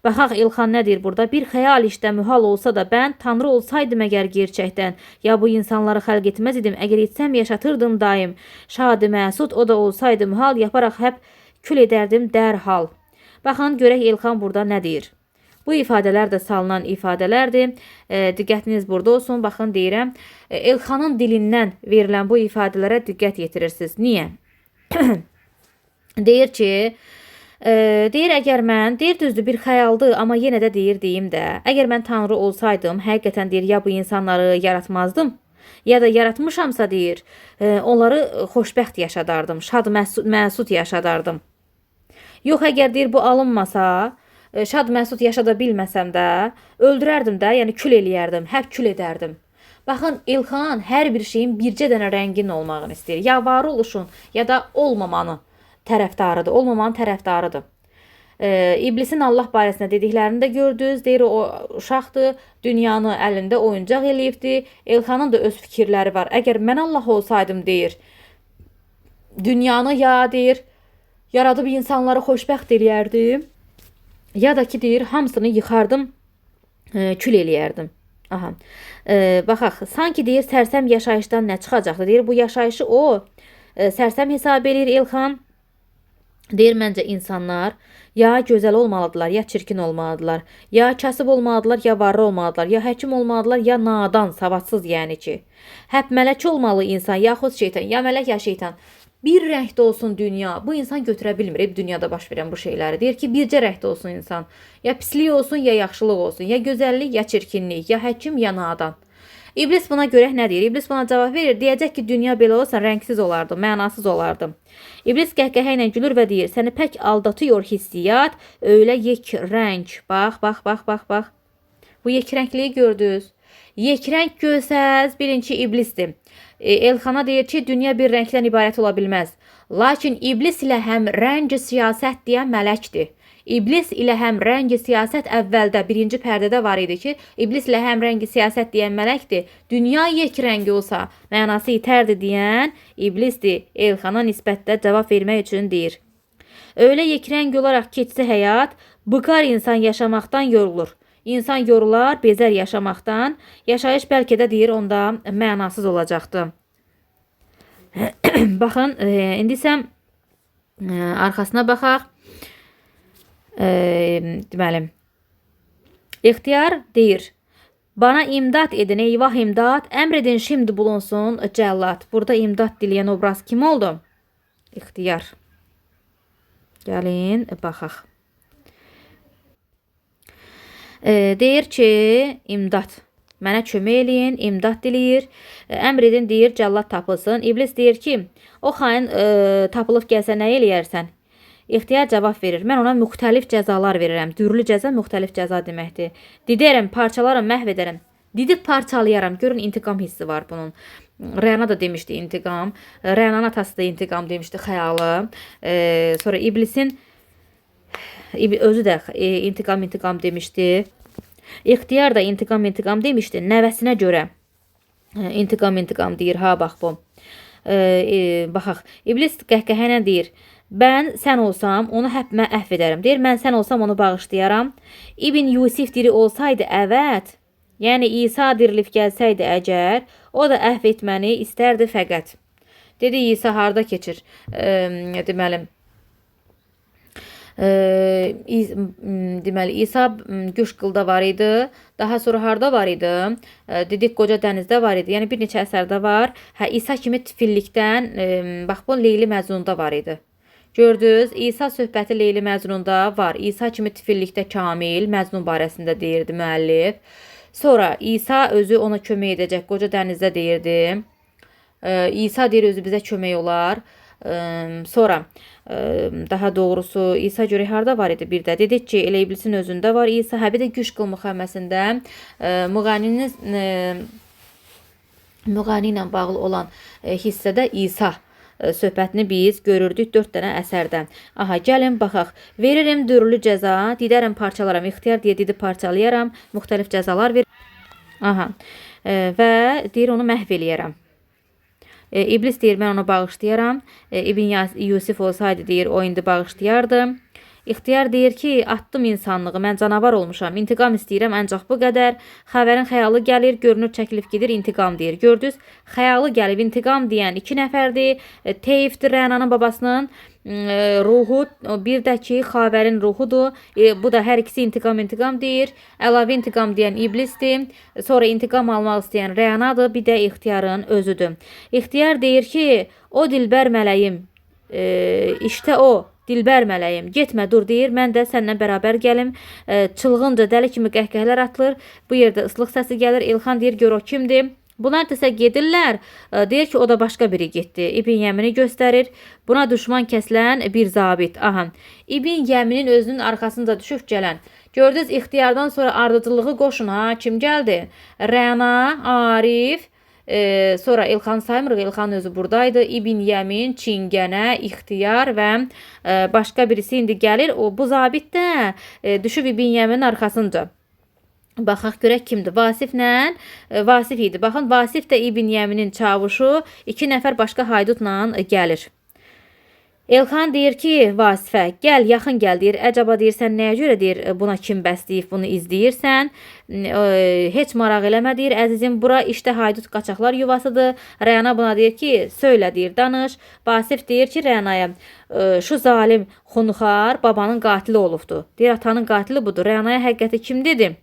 Baxaq İlxan nə deyir burada? Bir xəyal işdə mühal olsa da mən Tanrı olsaydım əgər gerçəkdən, ya bu insanları xəlq etməz idim, əgər etsəm yaşatırdım daim. Şadı məsud o da olsaydı mühal, yaparaq həp kül edərdim dərhal. Baxın, görək İlxan burada nə deyir? Bu ifadələr də salınan ifadələrdir. Diqqətiniz burada olsun. Baxın, deyirəm. İlxanın dilindən verilən bu ifadələrə diqqət yetirirsiniz. Niyə? Deyir ki, deyir, əgər mən, deyir düzdür bir xəyaldır, amma yenə də deyim də, əgər mən Tanrı olsaydım, həqiqətən deyir, ya bu insanları yaratmazdım, ya da yaratmışamsa deyir, onları xoşbəxt yaşadardım, şad məsud yaşadardım. Yox, əgər deyir bu alınmasa, şad məsud yaşada bilməsəm də, öldürərdim də, yəni kül eləyərdim, həp kül edərdim. Baxın, İlxan hər bir şeyin bircə dənə rəngin olmağını istəyir. Ya var oluşun, ya da olmamanı tərəfdarıdır, olmamanın tərəfdarıdır. İblisin Allah barəsində dediklərini də gördünüz. Deyir, o uşaqdır, dünyanı əlində oyuncaq eləyibdi. İlxanın da öz fikirləri var. Əgər mən Allah olsaydım, deyir, dünyanı ya deyir, yaradıb insanları xoşbəxt eləyərdim, ya da ki, deyir, hamısını yıxardım, kül eləyərdim. Aha. Baxaq, sanki deyir, sərsəm yaşayışdan nə çıxacaqdı? Deyir, bu yaşayışı o sərsəm hesab eləyir İlxan. Deyir, məncə insanlar ya gözəl olmalıdırlar, ya çirkin olmalıdırlar, ya kasıb olmalıdırlar, ya varlı olmalıdırlar, ya həkim olmalıdırlar, ya nadan, savadsız yəni ki. Həp mələk olmalı insan, yaxud şeytan, ya mələk, ya şeytan. Bir rəngdə olsun dünya. Bu insan götürə bilmir. Dünyada baş verən bu şeyləri. Deyir ki, bircə rəngdə olsun insan. Ya pislik olsun, ya yaxşılıq olsun. Ya gözəllik, ya çirkinlik. Ya həkim, ya nadan. İblis buna görə nə deyir? İblis buna cavab verir. Deyəcək ki, dünya belə olsa rəngsiz olardı, mənasız olardı. İblis qəhqəhə ilə gülür və deyir, səni pək aldatıyor hissiyat, öyle yekrəng. Bax, bax, bax, bax, bax. Bu yekrəngliyi gördünüz. Yekrəng görsəz, bilin ki, iblisdir. Elxana deyir ki, dünya bir rəngdən ibarət ola bilməz. Lakin iblis ilə həm rəng siyasət deyən mələkdir. İblis ilə həm rəngi siyasət əvvəldə birinci pərdədə var idi ki, iblis ilə həm rəngi siyasət deyən mələkdir. Dünya yek rəngi olsa mənası itərdi deyən iblisdir. Elxana nisbətdə cavab vermək üçün deyir. Öyle yekrəng olaraq keçsə həyat, bıqar insan yaşamaqdan yorulur. İnsan yorular, bezər yaşamaqdan. Yaşayış bəlkə də deyir onda mənasız olacaqdı. Baxın, indi isə arxasına baxaq. Deməli, İxtiyar deyir, bana imdad edin, eyvah imdad, əmr edin şimdi bulunsun cəllat. Burada imdad diləyən obraz kim oldu? İxtiyar. Gəlin, baxaq. Deyir ki, imdad. Mənə kömək eləyin, imdad diləyir. Əmr edin deyir, cəllat tapılsın. İblis deyir ki, o xain tapılıb gəlsə nə eləyərsən? İxtiyar cavab verir. Mən ona müxtəlif cəzalar verirəm. Dürlü cəza müxtəlif cəza deməkdir. Didərəm, parçalarım, məhv edərəm. Didib parçalayaram. Görün, intiqam hissi var bunun. Rəna da demişdi intiqam. Rənanın atası da intiqam demişdi, xəyalı. Sonra iblisin özü də intiqam demişdi. İxtiyar da intiqam demişdi. Nəvəsinə görə intiqam deyir. Ha, bax bu. Baxaq. İblis qəhqəhə ilə deyir. Ben sən olsam onu həppmə əhv edərəm. Deyir, mən sən olsam onu bağışlayaram. İbn Yusif diri olsaydı əvət, yəni İsa dirilib gəlsəydi əgər, o da əhv etməni istərdi fəqət. Dedi, İsa harda keçir? Deməli, İsa Güşqılda var idi. Daha sonra harda var idi? Dedik, Qoca dənizdə var idi. Yəni bir neçə əsərdə var. İsa kimi tifillikdən, bax bu Leyli Məcnunda var idi. Gördünüz, İsa söhbəti Leyli Məcnunda var. İsa kimi tifillikdə kamil, Məcnun barəsində deyirdi müəllif. Sonra İsa özü ona kömək edəcək, Qoca dənizdə deyirdi. İsa deyir, özü bizə kömək olar. Sonra daha doğrusu İsa görək harda var idi bir də. Dedik ki, elə iblisin özündə var İsa. Bir də Güşqıl müxəmməsində Müğani ilə bağlı olan hissədə İsa söhbətini biz görürdük 4 dənə əsərdən. Aha, gəlin baxaq. Veririm dürlü cəza, didərəm parçalaram. İxtiyar deyə didib parçalayaram. Müxtəlif cəzalar verir. Aha. Və deyir, onu məhv eləyərəm. İblis deyir, mən onu bağışlayaram. İbn Yusif olsaydı deyir, o indi bağışlayardı. İxtiyar deyir ki, atdım insanlığı, mən canavar olmuşam, intiqam istəyirəm, ancaq bu qədər. Xəbərin xəyalı gəlir, görünür, çəkilib gedir, intiqam deyir. Gördünüz, xəyalı gəlib, intiqam deyən 2 nəfərdir. Teyfdir, Rənanın babasının ruhu, bir də ki, Xavərin ruhudur. Bu da hər ikisi intiqam deyir. Əlavə intiqam deyən iblisdir. Sonra intiqam almaq istəyən Rənadır, bir də İxtiyarın özüdür. İxtiyar deyir ki, o dilbər mələyim, işte o. Dilbər mələyim, getmə dur deyir, mən də səndən bərabər gəlim. Çılğınca dəli kimi qəhqəhlər atılır. Bu yerdə ıslıq səsi gəlir. İlxan deyir, gör o kimdir? Bunlar desə gedirlər. Deyir ki, o da başqa biri getdi. İbn Yəmini göstərir. Buna düşman kəsilən bir zabit. Aha. İbn Yəminin özünün arxasında düşüb gələn. Gördünüz, İxtiyardan sonra ardıcılığı qoşun. Ha, kim gəldi? Rəna, Arif, sonra İlxan saymırıq, İlxan özü buradaydı. İbn Yəmin, Çingənə, İxtiyar və başqa birisi indi gəlir. Bu zabit də düşüb İbn Yəminin arxasınca. Baxaq görək kimdir? Vasif idi. Baxın, Vasif də İbn Yəminin çavuşu 2 nəfər başqa haydutla gəlir. Elxan deyir ki, Vasifə, gəl, yaxın gəl deyir. Əcaba deyir, sən nəyə görə deyir, buna kim bəsləyib, bunu izləyirsən? Heç maraq eləmə deyir, əzizim, bura işdə haydut qaçaqlar yuvasıdır. Rəna buna deyir ki, söylə deyir, danış. Vasif deyir ki, Rənaya, şu zalim xunxar babanın qatili olubdur. Deyir, atanın qatili budur. Rənaya həqiqəti kim dedi?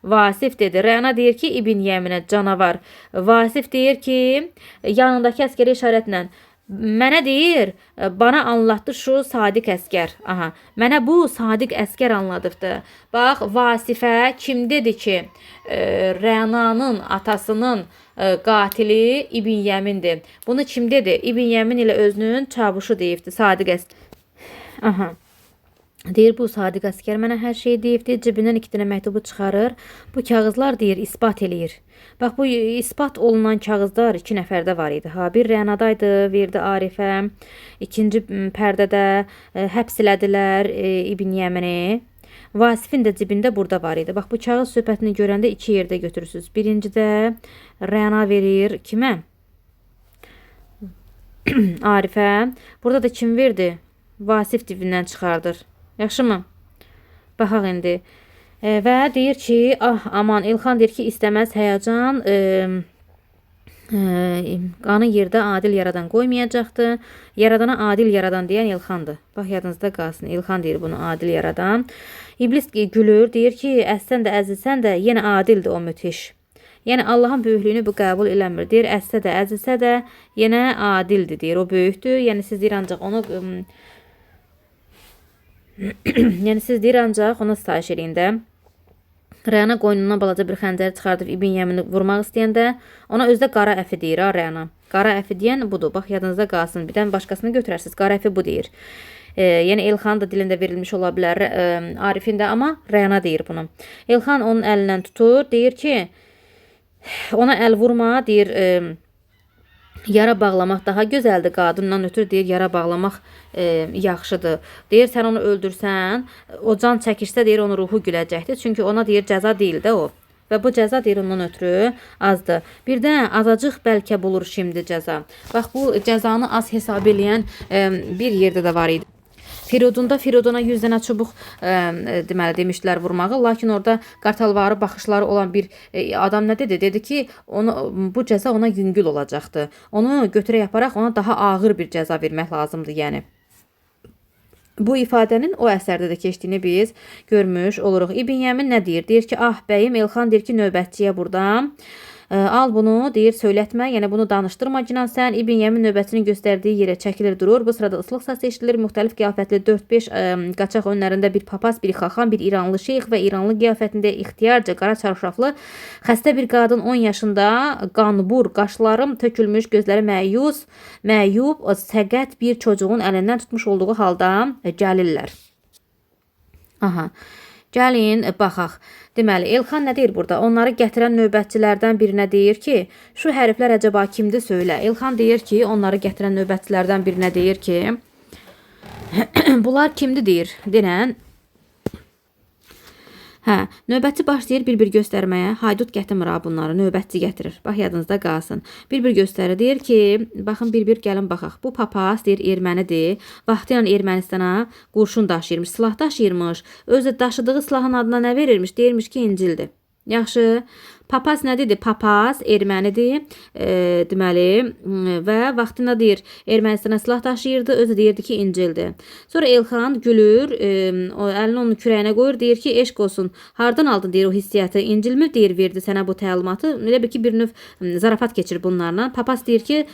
Vasif dedi. Rəna deyir ki, İbn Yəminə canavar. Vasif deyir ki, yanındakı əskəri işarətlə, mənə deyir, bana anlattı şu sadiq əskər. Aha, mənə bu sadiq əskər anladıbdı. Bax, Vasifə kim dedi ki, Rənanın atasının qatili İbn Yəmindir. Bunu kim dedi? İbn Yəmin ilə özünün çavuşu deyibdi, sadiq əskər. Aha. Deyir, bu sadiq əskər mənə hər şey deyibdi. Cibindən 2 dənə məktubu çıxarır. Bu kağızlar deyir, isbat eləyir. Bax, bu isbat olunan kağızlar 2 nəfərdə var idi. Bir Rənadaydı, verdi Arifə. 2-ci pərdədə həbs elədilər İbn Yəmini. Vasifin də cibində burada var idi. Bax, bu kağız söhbətini görəndə 2 yerdə götürürsünüz. Birincidə Rəna verir kimə? Arifə. Burada da kim verdi? Vasif divindən çıxardır. Yaxşımı? Baxaq indi. Və deyir ki, aman İlxan deyir ki, istəməz həyəcan qanı yerdə adil yaradan qoymayacaqdı. Yaradana adil yaradan deyən İlxandır. Bax, yadınızda qalsın. İlxan deyir bunu adil yaradan. İblis gülür, deyir ki, əzsən də, əzilsən də yenə adildir o müthiş. Yəni Allahın böyüklüyünü bu qəbul eləmir. Deyir, əzsə də, əzilsə də yenə adildir, deyir. O böyükdür. Yəni siz deyir ancaq onu ona sitayiş eləyin də. Rəyana qoynundan balaca bir xəncəri çıxardıb İbn Yəmini vurmaq istəyəndə ona özdə qara əfi deyir ha Rəyana. Qara əfi deyən budur. Bax, yadınızda qalsın. Birdən başqasını götürərsiniz. Qara əfi bu deyir. Yəni Elxan da dilində verilmiş ola bilər, Arifin də, amma Rəyana deyir bunu. Elxan onun əlindən tutur, deyir ki, ona əl vurma, deyir, yara bağlamaq daha gözəldir. Qadından ötürü deyir, yara bağlamaq yaxşıdır. Deyir, sən onu öldürsən, o can çəkişsə deyir, onun ruhu güləcəkdir. Çünki ona deyir, cəza deyil də o. Və bu cəza deyir ondan ötürü azdır. Birdən azacıq bəlkə bulur şimdi cəza. Bax, bu cəzanı az hesab eləyən bir yerdə də var idi. Firoduna 100 dənə çubuq deməli demişdilər vurmağı, lakin orada qartalvarı baxışları olan bir adam nə dedi? Dedi ki, bu cəza ona yüngül olacaqdı. Onu götürə yaparaq ona daha ağır bir cəza vermək lazımdır, yəni. Bu ifadənin o əsərdə də keçdiyini biz görmüş oluruq. İbn Yəmin nə deyir? Deyir ki, bəyim, Elxan deyir ki, növbətçiyə burada. Al bunu, deyir, söylətmə, yəni bunu danışdırma cinan sən. İbn Yəmin növbətçinin göstərdiyi yerə çəkilir, durur. Bu sırada ıslıq səsi eşidilir. Müxtəlif qiyafətli 4-5 qaçaq önlərində bir papaz, bir xaxam, bir İranlı şeyx və İranlı qiyafətində ixtiyarca qara çarşaflı xəstə bir qadın 10 yaşında, qanbur, qaşlarım tökülmüş, gözləri məyub, səqət bir çocuğun əlindən tutmuş olduğu halda gəlirlər. Gəlin, baxaq. Deməli, Elxan nə deyir burada? Onları gətirən növbətçilərdən birinə deyir ki, şu hərflər əcəba kimdir söylə. Elxan deyir ki, onları gətirən növbətçilərdən birinə deyir ki, bunlar kimdir deyir, denən. Növbətçi başlayır bir-bir göstərməyə. Haydut gətirmir bunları, növbətçi gətirir. Bax, yadınızda qalsın. Bir-bir göstərir. Deyir ki, baxın, bir-bir gəlin baxaq. Bu papaz, deyir, ermənidir. Vaxtıyla Ermənistana qurşun daşıyırmış, silah daşıyırmış. Özü daşıdığı silahın adına nə verirmiş? Deyirmiş ki, İncildir. Yaxşı. Papaz nə dedi? Papaz ermənidir. Deməli, və vaxtında deyir, Ermənistana silah daşıyırdı. Özü deyirdi ki, İncildir. Sonra Elxan gülür, əlini onun kürəyinə qoyur, deyir ki, eşq olsun. Hardan aldın deyir o hissiyyatı? İncil mi deyir verdi sənə bu təlimatı? Elə bir ki, bir növ zarafat keçir bunlarla. Papaz deyir ki,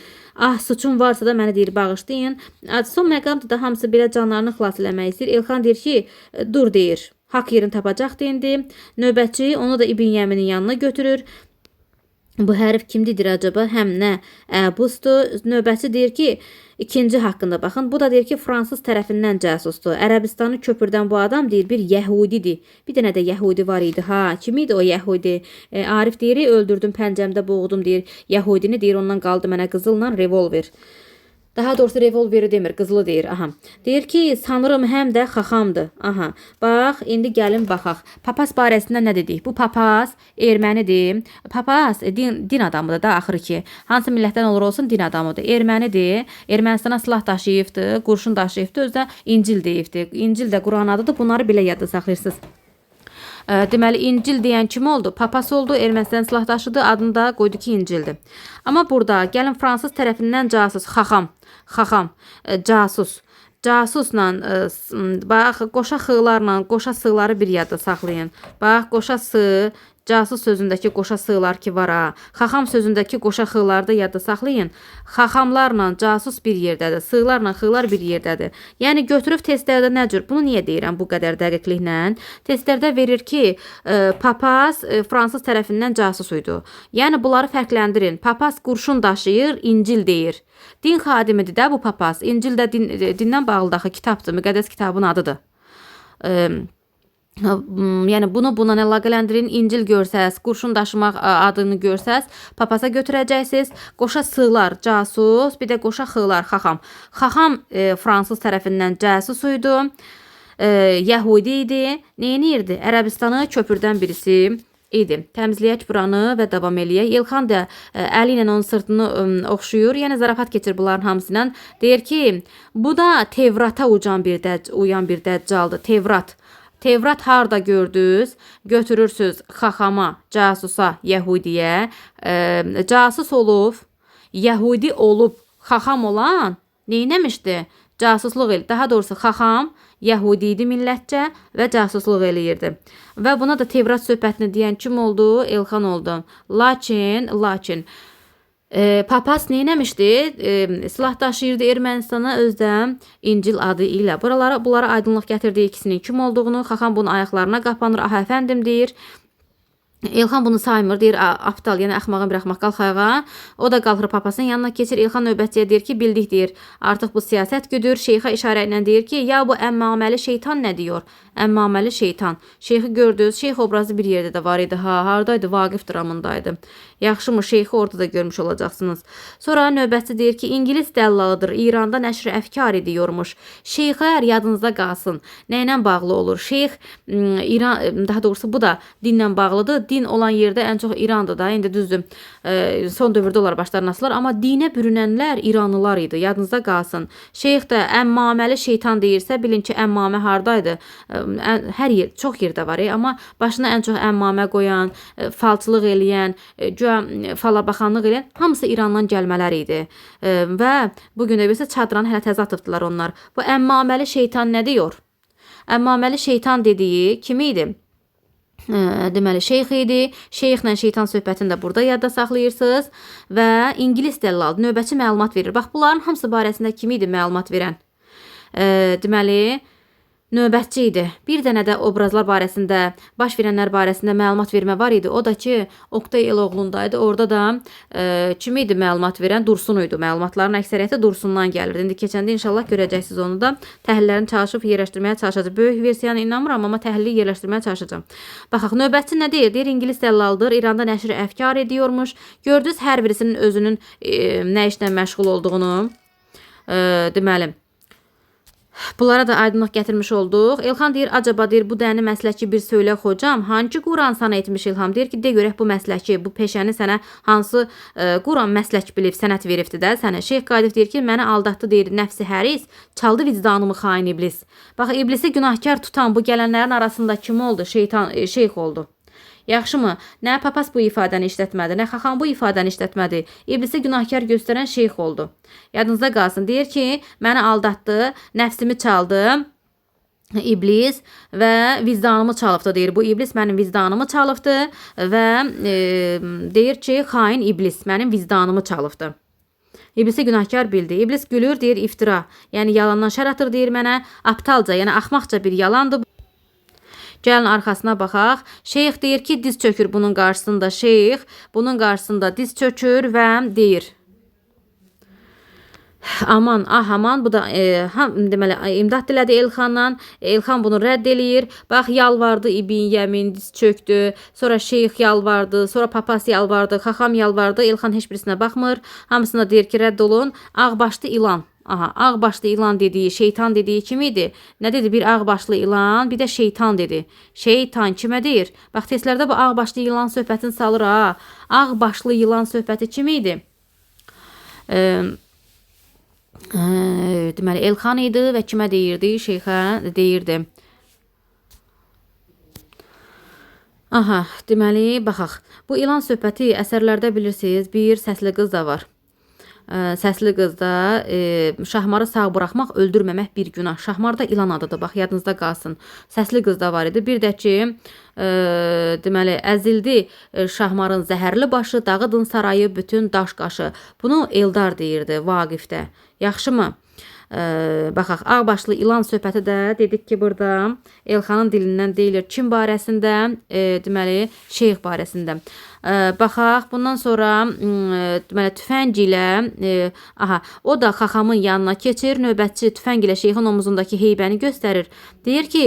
suçum varsa da məni deyir bağışlayın. Son məqamda da hamısı belə canlarını xilas eləmək istəyir. Elxan deyir ki, dur deyir. Haqq yerini tapacaqdı indi. Növbətçi onu da İbn Yəminin yanına götürür. Bu hərif kimdir acaba? Həm nə? Əbusdur. Növbətçi deyir ki, ikinci haqqında baxın. Bu da deyir ki, Fransız tərəfindən cəsusdur. Ərəbistanı köpürdən bu adam deyir bir Yəhudidir. Bir dənə də Yəhudi var idi. Kim idi o Yəhudi? Arif deyir, öldürdüm, pəncəmdə boğdum deyir. Yəhudini deyir, ondan qaldı mənə qızılla revolver. Daha doğrusu revolveri demir, qızılı deyir. Deyir ki, sanırım həm də xaxamdır. Bax, indi gəlin baxaq. Papaz barəsində nə dedik? Bu papaz ermənidir. Papaz din adamıdır da axırı ki. Hansı millətdən olur olsun din adamıdır. Ermənidir. Ermənistana silah daşıyıbdır, qurşun daşıyıbdır, özdə İncil deyibdir. İncil də Quran adıdır. Bunları belə yadda saxlayırsınız. Deməli, İncil deyən kim oldu? Papaz oldu, Ermənistan silah daşıdı, adını da qoydu ki, İncildir. Amma burada gəlin Fransız tərəfindən casus, xaxam, casus. Casusla, bax, qoşa xığlarla, qoşa sığları bir yadda saxlayın. Bax, qoşa sığ, casus sözündəki qoşa sığlar ki var ha. Xaxam sözündəki qoşa xığları da yadda saxlayın. Xaxamlarla casus bir yerdədir, sığlarla xığlar bir yerdədir. Yəni götürüb testlərdə nə cür? Bunu niyə deyirəm bu qədər dəqiqliklə? Testlərdə verir ki, papaz Fransız tərəfindən casus idi. Yəni bunları fərqləndirin. Papaz qurşun daşıyır, İncil deyir. Din xadimidir də bu papaz. İncil də dindən bağlı daxı kitabdır, müqəddəs kitabın adıdır. Yəni bunu buna əlaqələndirin. İncil görsəz, qurşun daşımaq adını görsəz, papaza götürəcəksiniz. Qoşa sığlar, casus, bir də qoşa xığlar, xaxam. Xaxam Fransız tərəfindən casus idi, Yəhudi idi. Neyinirdi? Ərəbistanı köpürdən birisi idi. Təmizləyək buranı və davam eləyək. İlxan da əli ilə onun sırtını oxşuyur. Yəni zarafat keçir bunların hamısıyla. Deyir ki, bu da Tevrata uyan bir dəccaldır. Tevrat harda gördünüz? Götürürsüz xaxama, casusa, Yəhudiyə. Casus olub, Yəhudi olub, xaxam olan neynəmişdi? Casusluq eləyir. Daha doğrusu xaxam Yəhudi idi millətcə və casusluq eləyirdi. Və buna da Tevrat söhbətini deyən kim oldu? Elxan oldu. Lakin Papas neynəmişdi? Silah daşıyırdı Ermənistana özdə İncil adı ilə. Bunlara aydınlıq gətirdi ikisinin kim olduğunu. Xaxam bunun ayaqlarına qapanır. Ah əfəndim deyir. İlxan bunu saymır, deyir aptal, yəni axmağın bir axmaq qalx ayağa. O da qalxır papasının yanına keçir. İlxan növbətçiyə deyir ki, bildik deyir. Artıq bu siyasət güdür. Şeyxə işarə ilə deyir ki, ya bu əmmaməli şeytan nə diyor? Əmmaməli şeytan. Şeyxi gördünüz. Şeyx obrazı bir yerdə də var idi. Hardaydı? Vaqif dramındaydı. Yaxşımı şeyxi orada da görmüş olacaqsınız. Sonra növbətçi deyir ki, İngilis dəllalıdır. İranda nəşri əfkar ediyormuş. Şeyxlər yadınızda qalsın. Nə ilə bağlı olur? Şeyx daha doğrusu bu da dinlə bağlıdır. Din olan yerdə ən çox İrandır da. İndi düzdür. Son dövrdə onlar başlarına asılar. Amma dinə bürünənlər İranlılar idi. Yadınızda qalsın. Şeyx də əmmaməli şeytan deyirsə, bilin ki, əmmamə hardaydı? Hər yer, çox yerdə var. Amma başına ən çox əmmamə qoyan, falçılıq eləyən, falabaxanlıq eləyən hamısı İrandan gəlmələr idi. Və bugün də bilsə çadranı hələ təzə atıbdılar onlar. Bu əmmaməli şeytan nə diyor? Əmmaməli şeytan dediyi kim idi? Deməli şeyx idi. Şeyxlə şeytan söhbətini də burada yadda saxlayırsınız və İngilis dəllaldır. Növbətçi məlumat verir. Bax bunların hamısı barəsində kim idi məlumat verən? Deməli növbətçi idi. Bir dənə də obrazlar barəsində, baş verənlər barəsində məlumat vermə var idi. O da ki, Oqtay Eloğlundaydı. Orada da kim idi məlumat verən? Dursun idi. Məlumatların əksəriyyəti Dursundan gəlirdi. İndi keçəndə inşallah görəcəksiniz onu da. Təhlillərini çalışıb yerləşdirməyə çalışacağım. Böyük versiyanı inanmıram, amma təhlili yerləşdirməyə çalışacağım. Baxaq, növbətçi nə deyir? Deyir, İngilis dəllaldır. İranda nəşri əfkar ediyormuş. Gördünüz hər birisinin özünün nə işlə məşğul olduğunu. Deməli, bunlara da aydınlıq gətirmiş olduq. İlxan deyir, acaba deyir, bu dəni məsləki bir söylə hocam. Hangi Quran sana etmiş İlham? Deyir ki, de görək bu məsləki, bu peşəni sənə hansı Quran məslək bilib, sənət veribdi də sənə. Şeyx Qadif deyir ki, məni aldatdı deyir, nəfsi həris, çaldı vicdanımı xain iblis. Bax, iblisi günahkar tutan bu gələnlərin arasında kim oldu? Şeyx oldu. Yaxşımı? Nə Papas bu ifadəni işlətmədi, nə Xaxam bu ifadəni işlətmədi. İblisi günahkar göstərən şeyx oldu. Yadınızda qalsın. Deyir ki, məni aldatdı, nəfsimi çaldı iblis və vicdanımı çalıbdı deyir. Bu iblis mənim vicdanımı çalıbdı və deyir ki, xain iblis mənim vicdanımı çalıbdı. İblisi günahkar bildi. İblis gülür, deyir iftira. Yəni yalandan şər atır deyir mənə. Aptalca, yəni axmaqca bir yalandır. Gəlin arxasına baxaq. Şeyx deyir ki, diz çökür bunun qarşısında. Şeyx bunun qarşısında diz çökür və deyir. Aman, aman, bu da deməli imdad dilədi Elxandan. Elxan bunu rədd eləyir. Bax, yalvardı İbn Yəmin, diz çöktü. Sonra şeyx yalvardı, sonra Papas yalvardı, Xaxam yalvardı. Elxan heç birisinə baxmır. Hamısına deyir ki, rədd olun. Ağbaşlı ilan. Aha, ağbaşlı ilan dediyi, şeytan dediyi kim idi? Nə dedi? Bir ağbaşlı ilan, bir də şeytan dedi. Şeytan kimə deyir? Bax, testlərdə bu ağbaşlı ilan söhbətini salır ha. Ağbaşlı ilan söhbəti kim idi? Deməli, Elxan idi və kimə deyirdi? Şeyxə deyirdi. Aha, deməli, baxaq. Bu ilan söhbəti əsərlərdə bilirsiniz, bir səsli qız da var. Səsli qızda Şahmarı sağ buraxmaq, öldürməmək bir günah. Şahmar da ilan adıdır, bax, yadınızda qalsın. Səsli qızda var idi. Bir də ki, deməli, əzildi Şahmarın zəhərli başı, dağıdın sarayı, bütün daş qaşı. Bunu Eldar deyirdi Vaqifdə. Yaxşımı? Baxaq, ağbaşlı ilan söhbəti də dedik ki, burada Elxanın dilindən deyilir. Kim barəsində? Deməli, şeyx barəsində. Baxaq, bundan sonra deməli, tüfəng ilə o da Xaxamın yanına keçir. Növbətçi tüfəng ilə şeyxin omuzundakı heybəni göstərir. Deyir ki,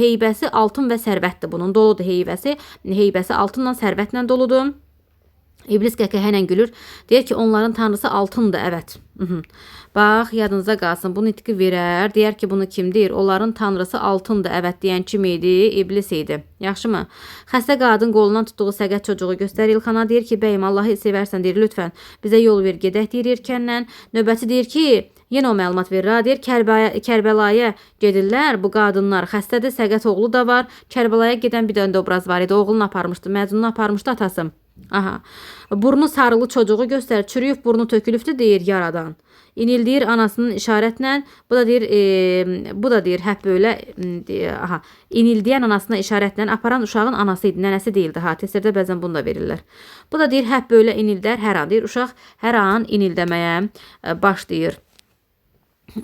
heybəsi altın və sərvətdir bunun. Doludur heybəsi. Heybəsi altınla, sərvətlə doludur. İblis qəhqəhə ilə gülür. Deyir ki, onların tanrısı altındır, evet. Bax, yadınıza qalsın. Bu nitqi verər. Deyər ki, bunu kim deyir? Onların tanrısı altındır, evet deyən kim idi? İblis idi. Yaxşımı? Xəstə qadın qolundan tutduğu səqət çocuğu göstərir İlxana. Deyir ki, bəyim, Allahı sevərsən, deyir, lütfən bizə yol ver, gedək, deyir erkənlə. Növbəti deyir ki, yenə o məlumat verir. Ha, deyir, Kərbəlaya gedirlər bu qadınlar. Xəstədir, səqət oğlu da var. Kərbəlaya gedən bir döndə obraz var idi. Oğlunu aparmışdı, Məcnunu aparmışdı atası. Aha. Burnu sarılı çocuğu göstərir. Çürüyüb burnu tökülübdür, deyir yaradan. İnildiyir anasının işarətlə. Bu da deyir hep böyle aha. İnildiyən anasına işarətlə aparan uşağın anası idi, nənəsi değildi. Ha, təsirdə bəzən bunu da verirlər. Bu da deyir hep böyle inildər hər an, deyir uşaq hər an inildəməyə başlayır.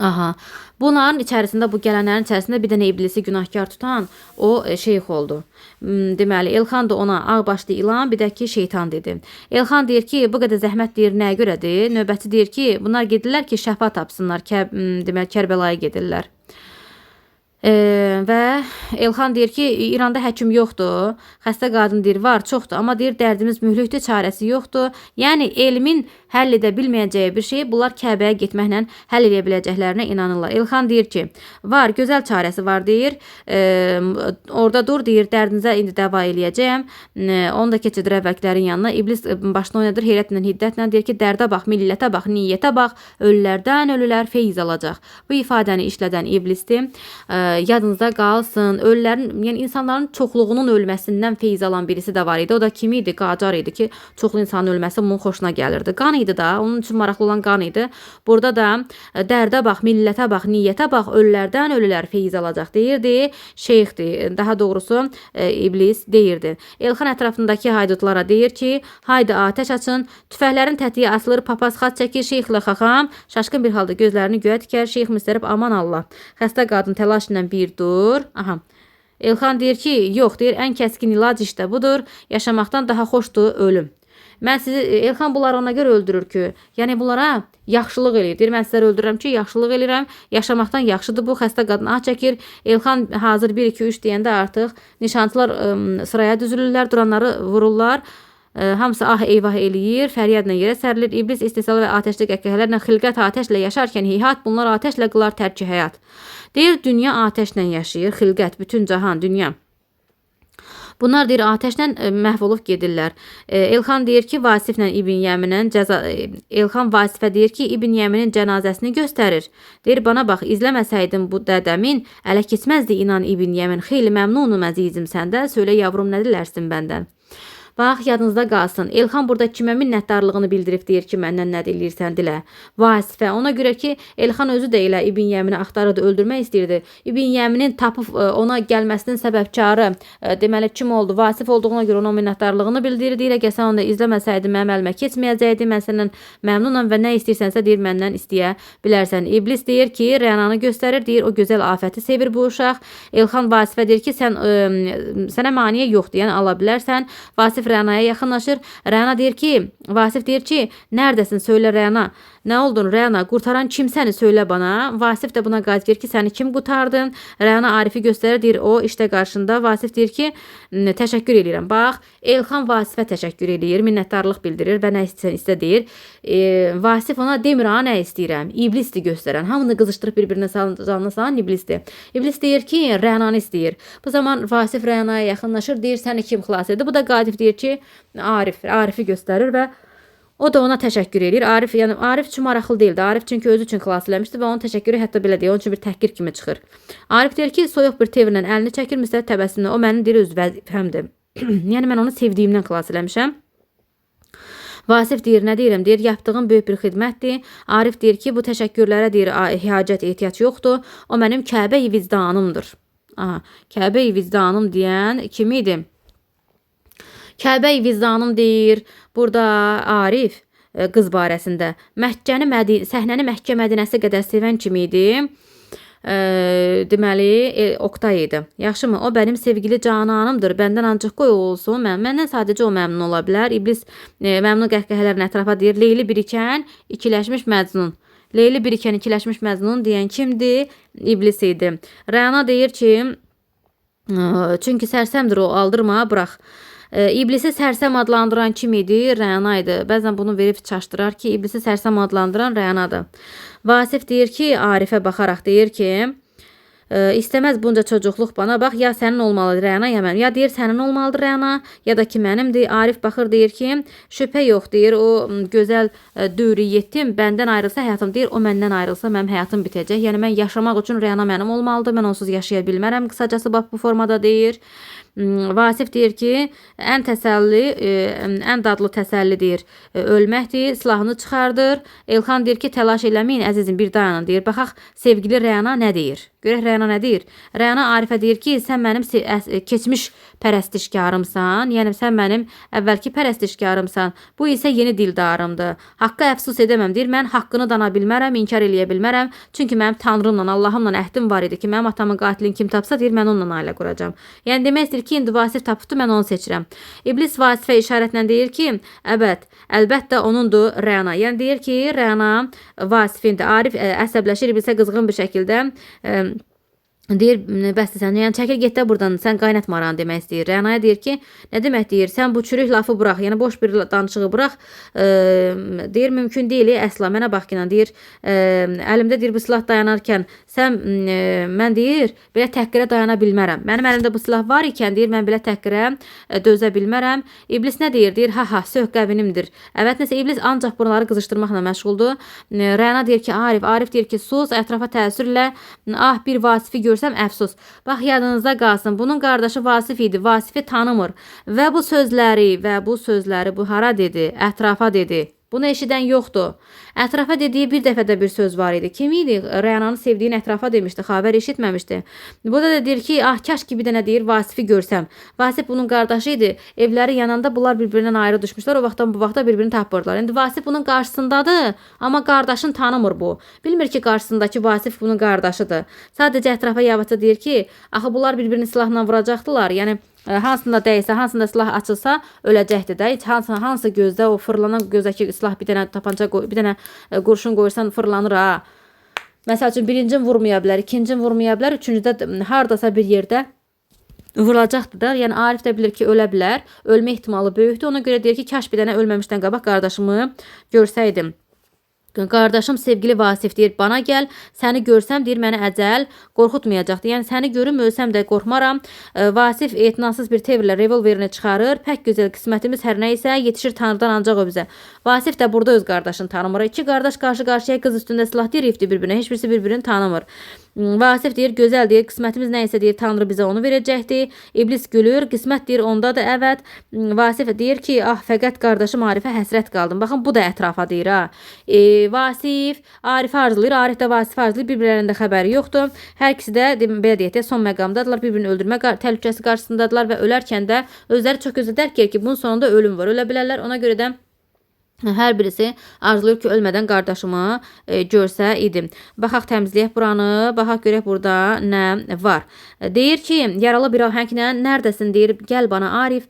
Aha. Bunların içərisində, bu gələnlərin içərisində bir dənə iblisi günahkar tutan o şeyx oldu. Deməli, Elxan da ona ağbaşlı ilan, bir də ki şeytan dedi. Elxan deyir ki, bu qədər zəhmət deyir nəyə görədir? Növbəti deyir ki, bunlar gedirlər ki, şəfa tapsınlar, deməli Kərbəlaya gedirlər. Və Elxan deyir ki, İranda həkim yoxdur. Xəstə qadın deyir, var, çoxdur, amma deyir dərdimiz mühlükdür, çarəsi yoxdur. Yəni elmin həll edə bilməyəcəyi bir şey bunlar Kəbəyə getməklə həll edə biləcəklərinə inanırlar. Elxan deyir ki, var, gözəl çarəsi var deyir. Orada dur deyir, dərdinizə indi dəva eləyəcəyəm. Onu da keçidir əvvəlkilərin yanına. İblis başını oynadır heyrətlə, hiddətlə, deyir ki, dərdə bax, millətə bax, niyyətə bax, ölülərdən ölülər feyiz alacaq. Bu ifadəni işlədən iblisdir. Yadınızda qalsın, ölülərin, yəni insanların çoxluğunun ölməsindən feyiz alan birisi də var idi. O da kim idi? Qacar idi ki, çoxlu insanın ölməsi bunun xoşuna gəlirdi. Qan idi da, onun üçün maraqlı olan qan idi. Burada da dərdə bax, millətə bax, niyyətə bax, ölülərdən ölülər feyiz alacaq deyirdi. Şeyxdir, daha doğrusu iblis deyirdi. Elxan ətrafındakı haydutlara deyir ki, haydi atəş açın, tüfəklərin tətiyi asılır, papaz xat çəkir, şeyxlə xaxam şaşkın bir halda gözlərini göyə tikər, şeyx müstərib aman Allah. Xəstə qadın təlaşla bir dur. Aha. Elxan deyir ki, yox deyir, ən kəskin ilac işte budur. Yaşamaqdan daha xoşdur ölüm. Mən sizi, Elxan bunları ona görə öldürür ki, yəni bunlara yaxşılıq eləyir. Deyir, mən sizləri öldürürəm ki, yaxşılıq eləyirəm. Yaşamaqdan yaxşıdır bu. Xəstə qadın ah çəkir. Elxan hazır 1 2 3 deyəndə artıq nişançılar sıraya düzülürlər, duranları vururlar. Hamısı ah eyvah eləyir, fəryadla yerə sərilir. İblis istehsalı və atəşli qəhqəhələrlə xilqət atəşlə yaşarkən heyhat bunlar atəşlə qılar tərki həyat. Deyir, dünya atəşlə yaşayır, xilqət, bütün cahan, dünya. Bunlar deyir atəşlə məhv olub gedirlər. Elxan deyir ki, Vasiflə İbn Yəminin Elxan Vasifə deyir ki, İbn Yəminin cənazəsini göstərir. Deyir, bana bax, izləməsəydim bu dədəmin ələ keçməzdi inan İbn Yəmin. Xeyli məmnunum əzizim səndən. Söylə yavrum, nə dilərsin bəndən? Bax, yadınızda qalsın. Elxan burada kimə minnətdarlığını bildirib deyir ki, məndən nə dilirsən dilə. Vasifə. Ona görə ki, Elxan özü də elə İbn Yəmini axtarırdı, öldürmək istəyirdi. İbn Yəminin tapıb ona gəlməsinin səbəbkarı deməli kim oldu? Vasif olduğuna görə ona minnətdarlığını bildirir. Deyir, əgər sən onu da izləməsəydin, mənim əlimə keçməyəcəkdi. Mən səndən məmnunam və nə istəyirsənsə deyir, məndən istəyə bilərsən. İblis deyir ki, Rənanı göstərir, deyir, o gözəl afəti sevir bu uşaq. Elxan Vasifə deyir ki, sənə maniyə yoxdur, yəni ala bilərsən. Vasif Rənaya yaxınlaşır. Rəna deyir ki, Vasif deyir ki, neredesin söylə Rəna. Nə oldun Rəna? Qurtaran kim səni söylə bana. Vasif də buna qayıt deyir ki, səni kim qurtardın? Rəna Arifi göstərir, deyir, o işte qarşında. Vasif deyir ki, təşəkkür edirəm. Bax, Elxan Vasifə təşəkkür edir, minnətdarlıq bildirir və nə istəyirsən istə deyir. Vasif ona demir, ha nə istəyirəm? İblisdir göstərən. Hamını qızışdırıb bir-birinə salan iblisdir. İblis deyir ki, Rənanı istəyir. Bu zaman Vasif Rənaya yaxınlaşır, deyir, səni kim xilas edir? Bu da Qatif deyir ki, Arifi göstərir və o da ona təşəkkür edir. Arif, yəni Arif üçün maraqlı deyildi. Arif çünki özü üçün xilas eləmişdi və onun təşəkkürü hətta belə deyir, onun üçün bir təhqir kimi çıxır. Arif deyir ki, soyuq bir tevrlə əlini çəkir, müstəh təbəssümlə. O mənim deyir öz vəzifəmdir. Yəni mən onu sevdiyimdən xilas eləmişəm. Vasif deyir, nə deyirəm? Deyir, yaptığım böyük bir xidmətdir. Arif deyir ki, bu təşəkkürlərə deyir, hacət, ehtiyac yoxdur. O mənim Kəbə-i vicdanımdır. Aha, Kəbə-i vicdanım deyən kim idi? Kəbə-i vicdanım deyir. Burada Arif qız barəsində səhnəni Məkkə Mədinəsi qədər sevən kim idi? Deməli Oktay idi. Yaxşımı? O benim sevgili cananımdır. Bəndən ancaq qoy olsun. Məndən sadəcə o məmnun ola bilər. İblis məmnun qəhqəhələrin ətrafa deyir. Leyli birikən ikiləşmiş Məcnun. Leyli birikən ikiləşmiş Məcnun deyən kimdir? İblis idi. Rəna deyir ki, çünki sərsəmdir o, aldırma, bırax. İblisi sərsəm adlandıran kim idi? Rəna idi. Bəzən bunu verib çaşdırar ki, iblisi sərsəm adlandıran Rənadır. Vasif deyir ki, Arifə baxaraq deyir ki, İstəməz bunca çocuqluq bana, bax, ya sənin olmalıdır Rəna, ya mənim. Ya deyir sənin olmalıdır Rəna, ya da ki mənimdir. Arif baxır deyir ki, şübhə yox deyir, o gözəl dürü yetim bəndən ayrılsa həyatım, deyir, o məndən ayrılsa mənim həyatım bitəcək. Yəni mən yaşamaq üçün Rəna mənim olmalıdır, mən onsuz yaşaya bilmərəm. Qısacası bax bu formada deyir. Vasif deyir ki, ən təsəlli, ən dadlı təsəlli deyir, ölməkdir, silahını çıxardır. Elxan deyir ki, təlaş eləməyin əzizim, bir dayanın deyir. Baxaq sevgili Rəna nə deyir? Görək Rəna nə deyir? Rəna Arifə deyir ki, sən mənim keçmiş pərəstişkarımsan, yəni sən mənim əvvəlki pərəstişkarımsan. Bu isə yeni dildarımdır. Haqqa əfsus edəməm deyir. Mən haqqını dana bilmərəm, inkar eləyə bilmərəm. Çünki mənim Tanrımla, Allahımla əhdim var idi ki, mənim atamın qatilini kim tapsa deyir, mən onunla ailə quracağam. Yəni demək istəyir ki, indi Vasif tapıbdı, mən onu seçirəm. İblis Vasifə işarətlə deyir ki, əlbəttə onundur Rəna. Yəni deyir ki, Rəna Vasifindir. Arif əsəbləşir, İblisə qızğın bir şəkildə deyir, bəsdir sən, yəni çəkil get də buradan, sən qaynatmaran demək istəyir. Rənaya deyir ki, nə demək deyir, sən bu çürük lafı burax, yəni boş bir danışığı burax. Deyir, mümkün deyil, əsla, mənə bax ki, deyir, əlimdə deyir, bu silah dayanarkən, mən deyir, belə təhqirə dayana bilmərəm. Mənim əlimdə bu silah var ikən, deyir, mən belə təhqirə dözə bilmərəm. İblis nə deyir, deyir, ha, söh qəvinimdir. Evet, nəsə, İblis ancaq buraları qızışdırmaqla məşğuldur. Rəna deyir ki, Arif deyir ki, sus, ətrafa təəssürlə, bir Vasifi görsəm əfsus. Bax, yadınızda qalsın, bunun qardaşı Vasif idi, Vasifi tanımır və bu sözləri bu hara dedi, ətrafa dedi. Bunu eşidən yoxdur. Ətrafa dediyi bir dəfə də bir söz var idi. Kim idi? Rənanı sevdiyini ətrafa demişdi, xəbər eşitməmişdi. Bu da deyir ki, kaş ki bir dənə deyir Vasifi görsəm. Vasif bunun qardaşı idi. Evləri yananda bunlar bir-birindən ayrı düşmüşlər. O vaxtdan bu vaxta bir-birini tapırdılar. İndi Vasif bunun qarşısındadır, amma qardaşını tanımır bu. Bilmir ki, qarşısındakı Vasif bunun qardaşıdır. Sadəcə ətrafa yavaşca deyir ki, axı bunlar bir-birini silahla vuracaqdılar. Yəni hansında dəysə, hansında silah açılsa öləcəkdir də. Heç hansı gözdə o fırlanan gözdəki silah bir dənə tapanca bir dənə qurşun qoyursan fırlanır ha. Məsəl üçün birincin vurmaya bilər, ikincin vurmaya bilər, üçüncüdə hardasa bir yerdə vurulacaqdır da. Yəni Arif də bilir ki, ölə bilər. Ölmə ehtimalı böyükdür. Ona görə deyir ki, kaş bir dənə ölməmişdən qabaq qardaşımı görsəydim. Qardaşım sevgili Vasif deyir, bana gəl, səni görsəm deyir, məni əcəl qorxutmayacaqdır. Yəni səni görüm, ölsəm də qorxmaram. Vasif etinasız bir tevrlə revolverini çıxarır. Pək gözəl qismətimiz hər nə isə yetişir Tanrıdan ancaq o bizə. Vasif də burada öz qardaşını tanımır. İki qardaş qarşı-qarşıya qız üstündə silah deyir, ifdir bir-birinə. Heç birisi bir-birini tanımır. Vasif deyir, gözəl deyir, qismətimiz nə isə deyir, Tanrı bizə onu verəcəkdir. İblis gülür, qismət deyir, ondadır, əvət. Vasif deyir ki, fəqət qardaşım Arifə həsrət qaldım. Baxın, bu da ətrafa deyir, ha. Vasif Arifə arzulayır, Arif də Vasifə arzulayır, bir-birlərində xəbəri yoxdur. Hər ikisi də belə deyək də son məqamdadılar, bir-birini öldürmə təhlükəsi qarşısındadılar və ölərkən də özləri çox gözəl dərk edir ki, bunun sonunda ölüm var, ölə bilərlər. Ona görə də hər birisi arzulayır ki, ölmədən qardaşımı görsə idim. Baxaq təmizləyək buranı, baxaq görək burada nə var. Deyir ki, yaralı bir ahənglə nərdəsin deyir, gəl bana Arif.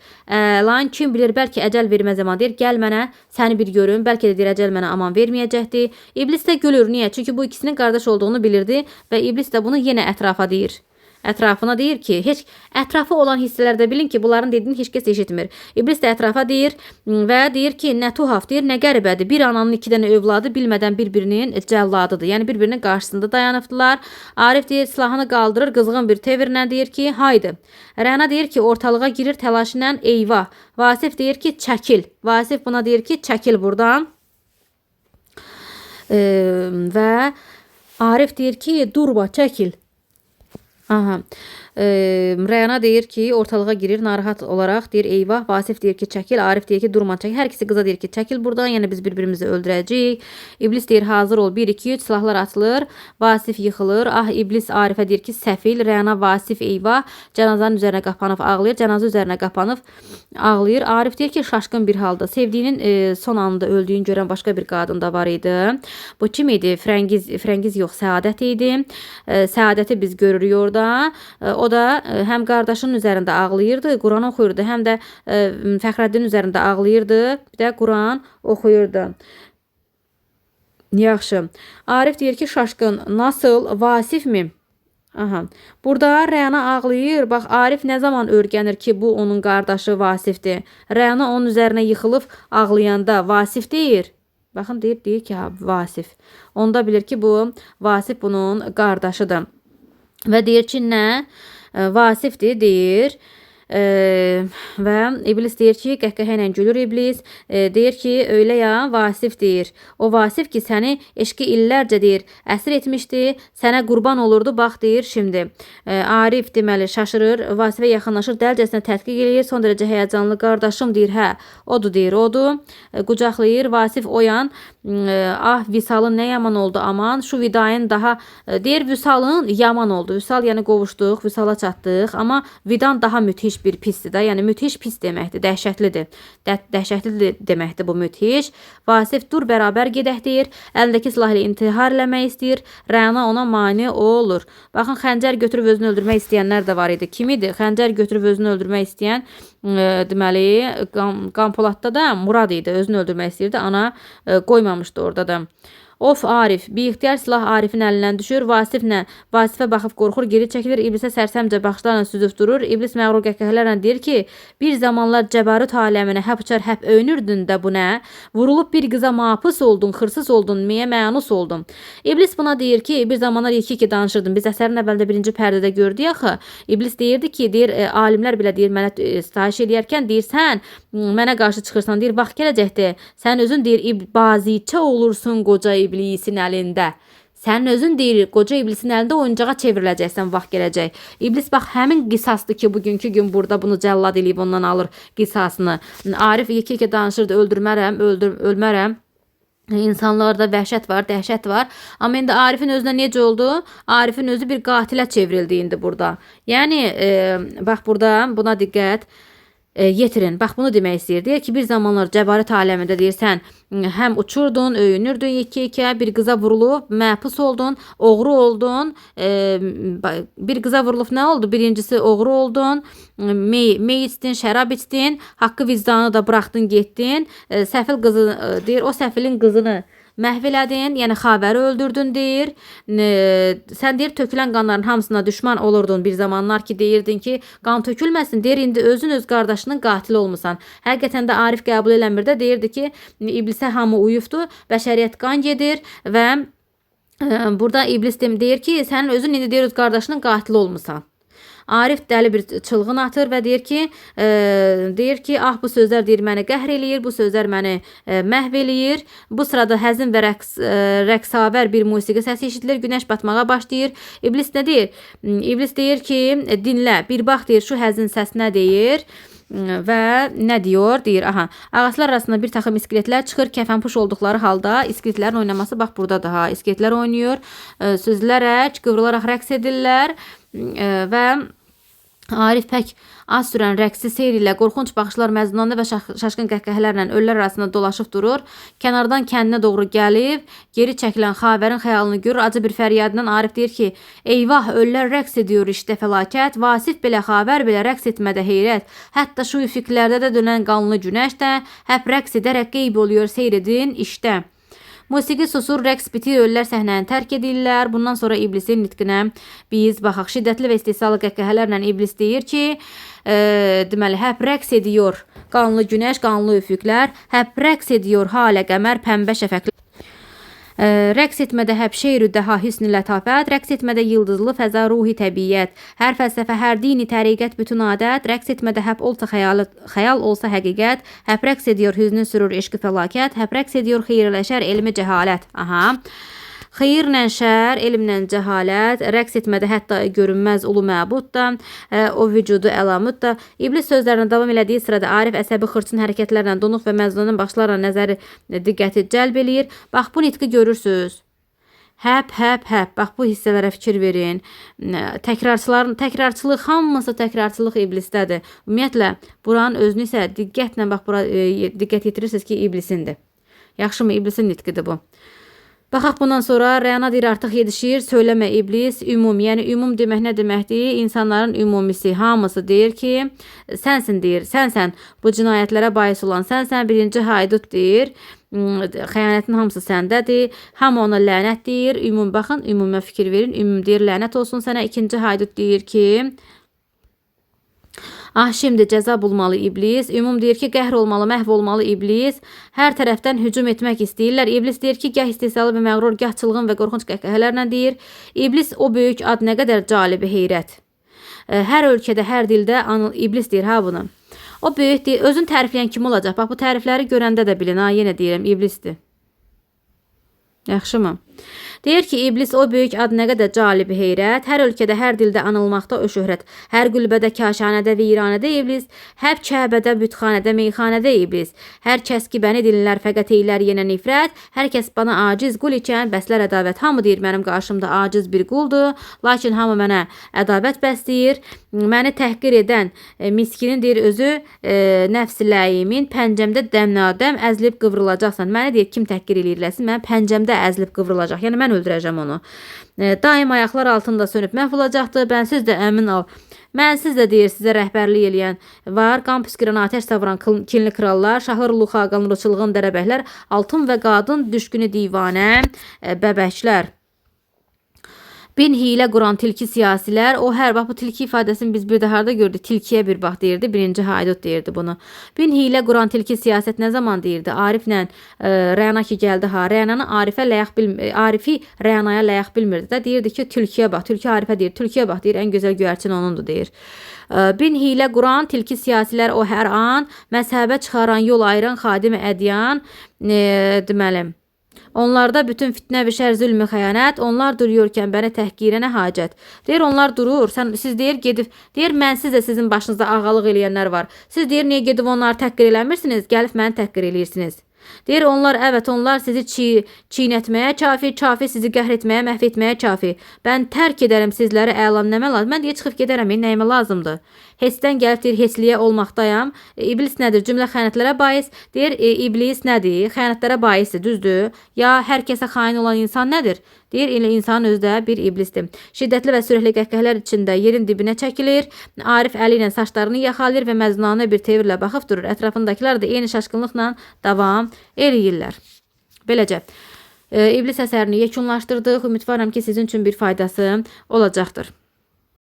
Lan kim bilir, bəlkə əcəl vermə zaman deyir, gəl mənə, səni bir görüm, bəlkə də deyir, əcəl mənə aman verməyəcəkdir. İblis də gülür, niyə? Çünki bu ikisinin qardaş olduğunu bilirdi və İblis də bunu yenə ətrafa deyir. Ətrafına deyir ki, heç ətrafı olan hissələrdə bilin ki, bunların dediyini heç kəs eşitmir. İblis də ətrafa deyir və deyir ki, nə tuhaf deyir, nə qəribədir. Bir ananın iki dənə övladı bilmədən bir-birinin cəlladıdır. Yəni bir-birinin qarşısında dayanıbdılar. Arif deyir, silahını qaldırır, qızğın bir tevrlə deyir ki, haydi. Rəna deyir ki, ortalığa girir təlaş ilə, eyvah. Vasif deyir ki, çəkil. Vasif buna deyir ki, çəkil buradan. Və Arif deyir ki, durma, çəkil. Rəna deyir ki, ortalığa girir narahat olaraq, deyir eyvah. Vasif deyir ki, çəkil. Arif deyir ki, durma, çəkil. Hər ikisi qıza deyir ki, çəkil buradan, yəni biz bir-birimizi öldürəcəyik. İblis deyir, hazır ol, 1, 2, 3, silahlar atılır. Vasif yıxılır. İblis Arifə deyir ki, səfil. Rəna, Vasif, eyvah. Cənazanın üzərinə qapanıb ağlayır. Cənazə üzərinə qapanıb ağlayır. Arif deyir ki, şaşqın bir halda. Sevdiyinin son anında öldüyünü görən başqa bir qadın da var idi. Bu kim idi? Frəngiz yox, Səadət idi. Səadəti biz görürük orada. O da həm qardaşının üzərində ağlayırdı, Quran oxuyurdu, həm də Fəxrəddinin üzərində ağlayırdı, bir də Quran oxuyurdu. Yaxşı. Arif deyir ki, şaşqın, nasıl, Vasif mi? Aha. Burada Rəna ağlayır. Bax Arif nə zaman öyrənir ki, bu onun qardaşı Vasifdir. Rəna onun üzərinə yıxılıb ağlayanda Vasif deyir. Baxın deyir ki, ha, Vasif. Onda bilir ki, bu Vasif bunun qardaşıdır. Və deyir ki, nə? Vasifdir deyir. Və iblis deyir ki, qəhqəhə ilə gülür iblis. Deyir ki, öyle ya, Vasif deyir. O Vasif ki, səni eşqi illərcə deyir, əsir etmişdi, sənə qurban olurdu, bax deyir şimdi. Arif deməli şaşırır, Vasifə yaxınlaşır, dəlcəsinə tədqiq eləyir, son dərəcə həyəcanlı, qardaşım deyir, hə, odur deyir, odur. Qucaqlayır, Vasif oyan, ah Vüsalın nə yaman oldu aman, şu vidayın daha, deyir Vüsalın yaman oldu. Vüsal yəni qovuşduq, Vüsala çatdıq, amma vidan daha müthiş bir pisdir də. Yəni müthiş pis deməkdir, dəhşətlidir. Dəhşətlidir deməkdir bu müthiş. Vasif dur bərabər gedək deyir. Əlindəki silah ilə intihar eləmək istəyir. Rəna ona mane olur. Baxın, xəncər götürüb özünü öldürmək istəyənlər də var idi. Kim idi? Xəncər götürüb özünü öldürmək istəyən deməli Qanpoladda da Murad idi. Özünü öldürmək istəyirdi. Ana qoymamışdı orada da. Of Arif, bir ixtiyar silah Arifin əlindən düşür. Vasifə baxıb qorxur, geri çəkilir. İblisə sərsəmcə baxışlarla süzüb durur. İblis məğrur qəhqəhələrlə deyir ki, bir zamanlar cəbarut aləminə həp uçar, həp öyünürdün də bu nə? Vurulub bir qıza mapus oldun, xırsız oldun, miyə mənus oldun. İblis buna deyir ki, bir zamanlar iki danışırdın. Biz əsərin əvvəlində birinci pərdədə gördük axı. İblis deyirdi ki, deyir, alimlər belə deyir, mənə sitayiş eləyərkən deyir, sən mənə qarşı çıxırsan, deyir, vaxt gələcəkdir. Sən özün deyir, bazicə olursun qoca iblisin əlində. Sən özün deyir, qoca iblisin əlində oyuncağa çevriləcəksən, vaxt gələcək. İblis bax həmin qisasdır ki, bugünkü gün burada bunu cəllad eləyib ondan alır qisasını. Arif iki danışırdı, öldürmərəm, ölmərəm. İnsanlarda vəhşət var, dəhşət var. Amma indi Arifin özünə necə oldu? Arifin özü bir qatilə çevrildi indi burada. Yəni bax burada buna diqqət yetirin. Bax bunu demək istəyir. Deyir ki, bir zamanlar cəbarət aləmində deyir, sən həm uçurdun, öyünürdün iki, bir qıza vurulub, məhbus oldun, oğru oldun. Bir qıza vurulub nə oldu? Birincisi oğru oldun, mey içdin, şərab içdin, haqqı vicdanı da buraxdın, getdin. Səfil qızı deyir, o səfilin qızını məhv elədin, yəni xavəri öldürdün deyir. Sən deyir tökülən qanların hamısına düşman olurdun bir zamanlar ki, deyirdin ki, qan tökülməsin. Deyir indi özün öz qardaşının qatili olmusan. Həqiqətən də Arif qəbul eləmir də, deyirdi ki, iblisə hamı uyufdu, bəşəriyyət qan gedir və burada iblis deyir ki, sən özün indi deyir öz qardaşının qatili olmusan. Arif dəli bir çılğın atır və deyir ki, ah bu sözlər deyir məni qəhr eləyir, bu sözlər məni məhv eləyir. Bu sırada həzin və rəqsavər bir musiqi səsi eşidilir, günəş batmağa başlayır. İblis nə deyir? İblis deyir ki, dinlə, bir bax deyir şu həzin səsinə deyir. Və nə diyor? Deyir, aha, ağaclar arasında bir taxım iskeletlər çıxır, kəfənpuş olduqları halda iskeletlərin oynaması bax burada daha. İskeletlər oynayır, süzülərək, qıvrılaraq rəqs edirlər və Arif pək az sürən rəqsi seyr ilə qorxunc baxışlar məzmunanda və şaşqın qəhqəhələrlə ölülər arasında dolaşıb durur. Kənardan kəndinə doğru gəlib, geri çəkilən xavərin xəyalını görür. Acı bir fəryadından Arif deyir ki, eyvah, ölülər rəqs ediyor işte fəlakət. Vasif belə xavər belə rəqs etmədə heyrət. Hətta şu üfüqlərdə də dönən qanlı günəş də həp rəqs edərək qeyb oluyor, seyr edin işte. Musiqi susur, rəqs bitir, ölülər səhnəni tərk edirlər. Bundan sonra iblisin nitqinə biz baxaq. Şiddətli və istehsalı qəhqəhələrlə iblis deyir ki, deməli, həp rəqs ediyor qanlı günəş, qanlı üfüqlər, həp rəqs ediyor halə qəmər, pəmbə şəfəqlər. Rəqs etmədə həp şeir-ü dəha hüsn-i lətafət, rəqs etmədə yıldızlı fəza ruhi təbiyyət, hər fəlsəfə, hər dini təriqət, bütün adət, rəqs etmədə həp olsa xəyal olsa həqiqət, həp rəqs ediyor hüznü sürür eşqi fəlakət, həp rəqs ediyor xeyirləşər elmi cəhalət. Aha. Xeyirlə şər, elmlə cəhalət, rəqs etmədə hətta görünməz ulu məbud da, o vücudu əlamud da. İblis sözlərinə davam elədiyi sırada Arif əsəbi xırçın hərəkətlərlə donuq və məzlunun baxışlarla nəzəri diqqəti cəlb eləyir. Bax bu nitqi görürsüz. Həp. Bax bu hissələrə fikir verin. Təkrarçılıq, hamısı təkrarçılıq iblisdədir. Ümumiyyətlə, buranın özünü isə diqqətlə bax bura diqqət yetirirsiniz ki, iblisindir. Yaxşımı? İblisin nitqidir bu. Baxaq bundan sonra Rəna deyir artıq yetişir, söyləmə iblis, ümum. Yəni ümum demək nə deməkdir? İnsanların ümumisi, hamısı deyir ki, sənsin deyir, sənsən bu cinayətlərə bais olan, sənsən birinci haydut deyir. Xəyanətin hamısı səndədir. Hamı ona lənət deyir. Ümum baxın, ümumə fikir verin. Ümum deyir lənət olsun sənə. İkinci haydut deyir ki, şimdi cəza bulmalı iblis. Ümum deyir ki, qəhr olmalı, məhv olmalı iblis. Hər tərəfdən hücum etmək istəyirlər. İblis deyir ki, gəh istehzalı və məğrur, gəh çılğın və qorxunc qəhqəhələrlə deyir. İblis o böyük ad nə qədər calibi heyrət. Hər ölkədə, hər dildə iblis deyir ha bunu. O böyük deyir, özün tərifləyən kim olacaq? Bax bu tərifləri görəndə də bilin, ha yenə deyirəm, iblisdir. Yaxşı mı? Deyir ki, iblis o böyük ad nə qədər calibi heyrət, hər ölkədə, hər dildə anılmaqda o şöhrət, hər qülbədə, kaşanədə, viranədə iblis, hər kəbədə, bütxanədə, meyxanədə iblis, hər kəs ki bəni dinlər, fəqət eylər yenə nifrət, hər kəs bana aciz qul ikən bəslər ədavət. Hamı deyir mənim qarşımda aciz bir quldur, lakin hamı mənə ədavət bəsləyir. Məni təhqir edən miskinin deyir özü nəfs-i ləyimin pəncəmdə dəmnadəm əzlib qıvrılacaqsan. Məni deyir kim təhqir eləyirləsin, mən pəncəmdə əzlib qıvrılacaq. Yəni mən öldürəcəm onu. Daim ayaqlar altında sönüb məhv olacaqdır. Bənsiz də əmin ol. Mənsiz də deyir sizə rəhbərlik eləyən var. Qan püskürən atəş savuran kinli krallar, şahlar uluxa, qanlı çılğın dərəbəklər, altın və qadın düşkünü divanə, bəbəklər. Bin hilə quran tilki siyasilər, o hər bax bu tilki ifadəsini biz bir də harda gördük? Tilkiyə bir bax deyirdi, birinci haydut deyirdi bunu. Bin hilə quran tilki siyasət nə zaman deyirdi? Ariflə Rəna ki gəldi ha, Rənanı Arifi Rənaya layaq bilmirdi də, deyirdi ki tilkiyə bax, tilki Arifə deyir, tilkiyə bax deyir, ən gözəl göyərçin onundur deyir. Bin hilə quran tilki siyasilər, o hər an məzhəbə çıxaran, yol ayıran xadimi ədyan, deməli. Onlarda bütün fitnə və şər, zülmü, xəyanət, onlar duruyorkən bəni təhqirə nə hacət? Deyir onlar durur, siz deyir gedib, deyir mənsiz də sizin başınızda ağalıq eləyənlər var. Siz deyir niyə gedib onları təhqir eləmirsiniz, gəlib məni təhqir eləyirsiniz. Deyir onlar, evet onlar sizi çiğnətməyə kafi, kafi sizi qəhr etməyə, məhv etməyə kafi. Ben tərk edərəm sizləri əlam nəmə lazım. Mən deyə çıxıb gedərəm, nəyimə lazımdır. Heçdən gəlib deyir, heçliyə olmaqdayam. İblis nədir? Cümlə xəyanətlərə bais. Deyir, iblis nədir? Xəyanətlərə baisdir, düzdür? Ya hər kəsə xain olan insan nədir? Deyir, elə insanın özü də bir iblisdir. Şiddətli və sürəkli qəhqəhlər içində yerin dibinə çəkilir. Arif əli ilə saçlarını yaxalayır və məznanə bir tevirlə baxıb durur. Ətrafındakılar da eyni şaşkınlıqla davam eləyirlər. Beləcə, İblis əsərini yekunlaşdırdıq. Ümidvaram ki, sizin üçün bir faydası olacaqdır.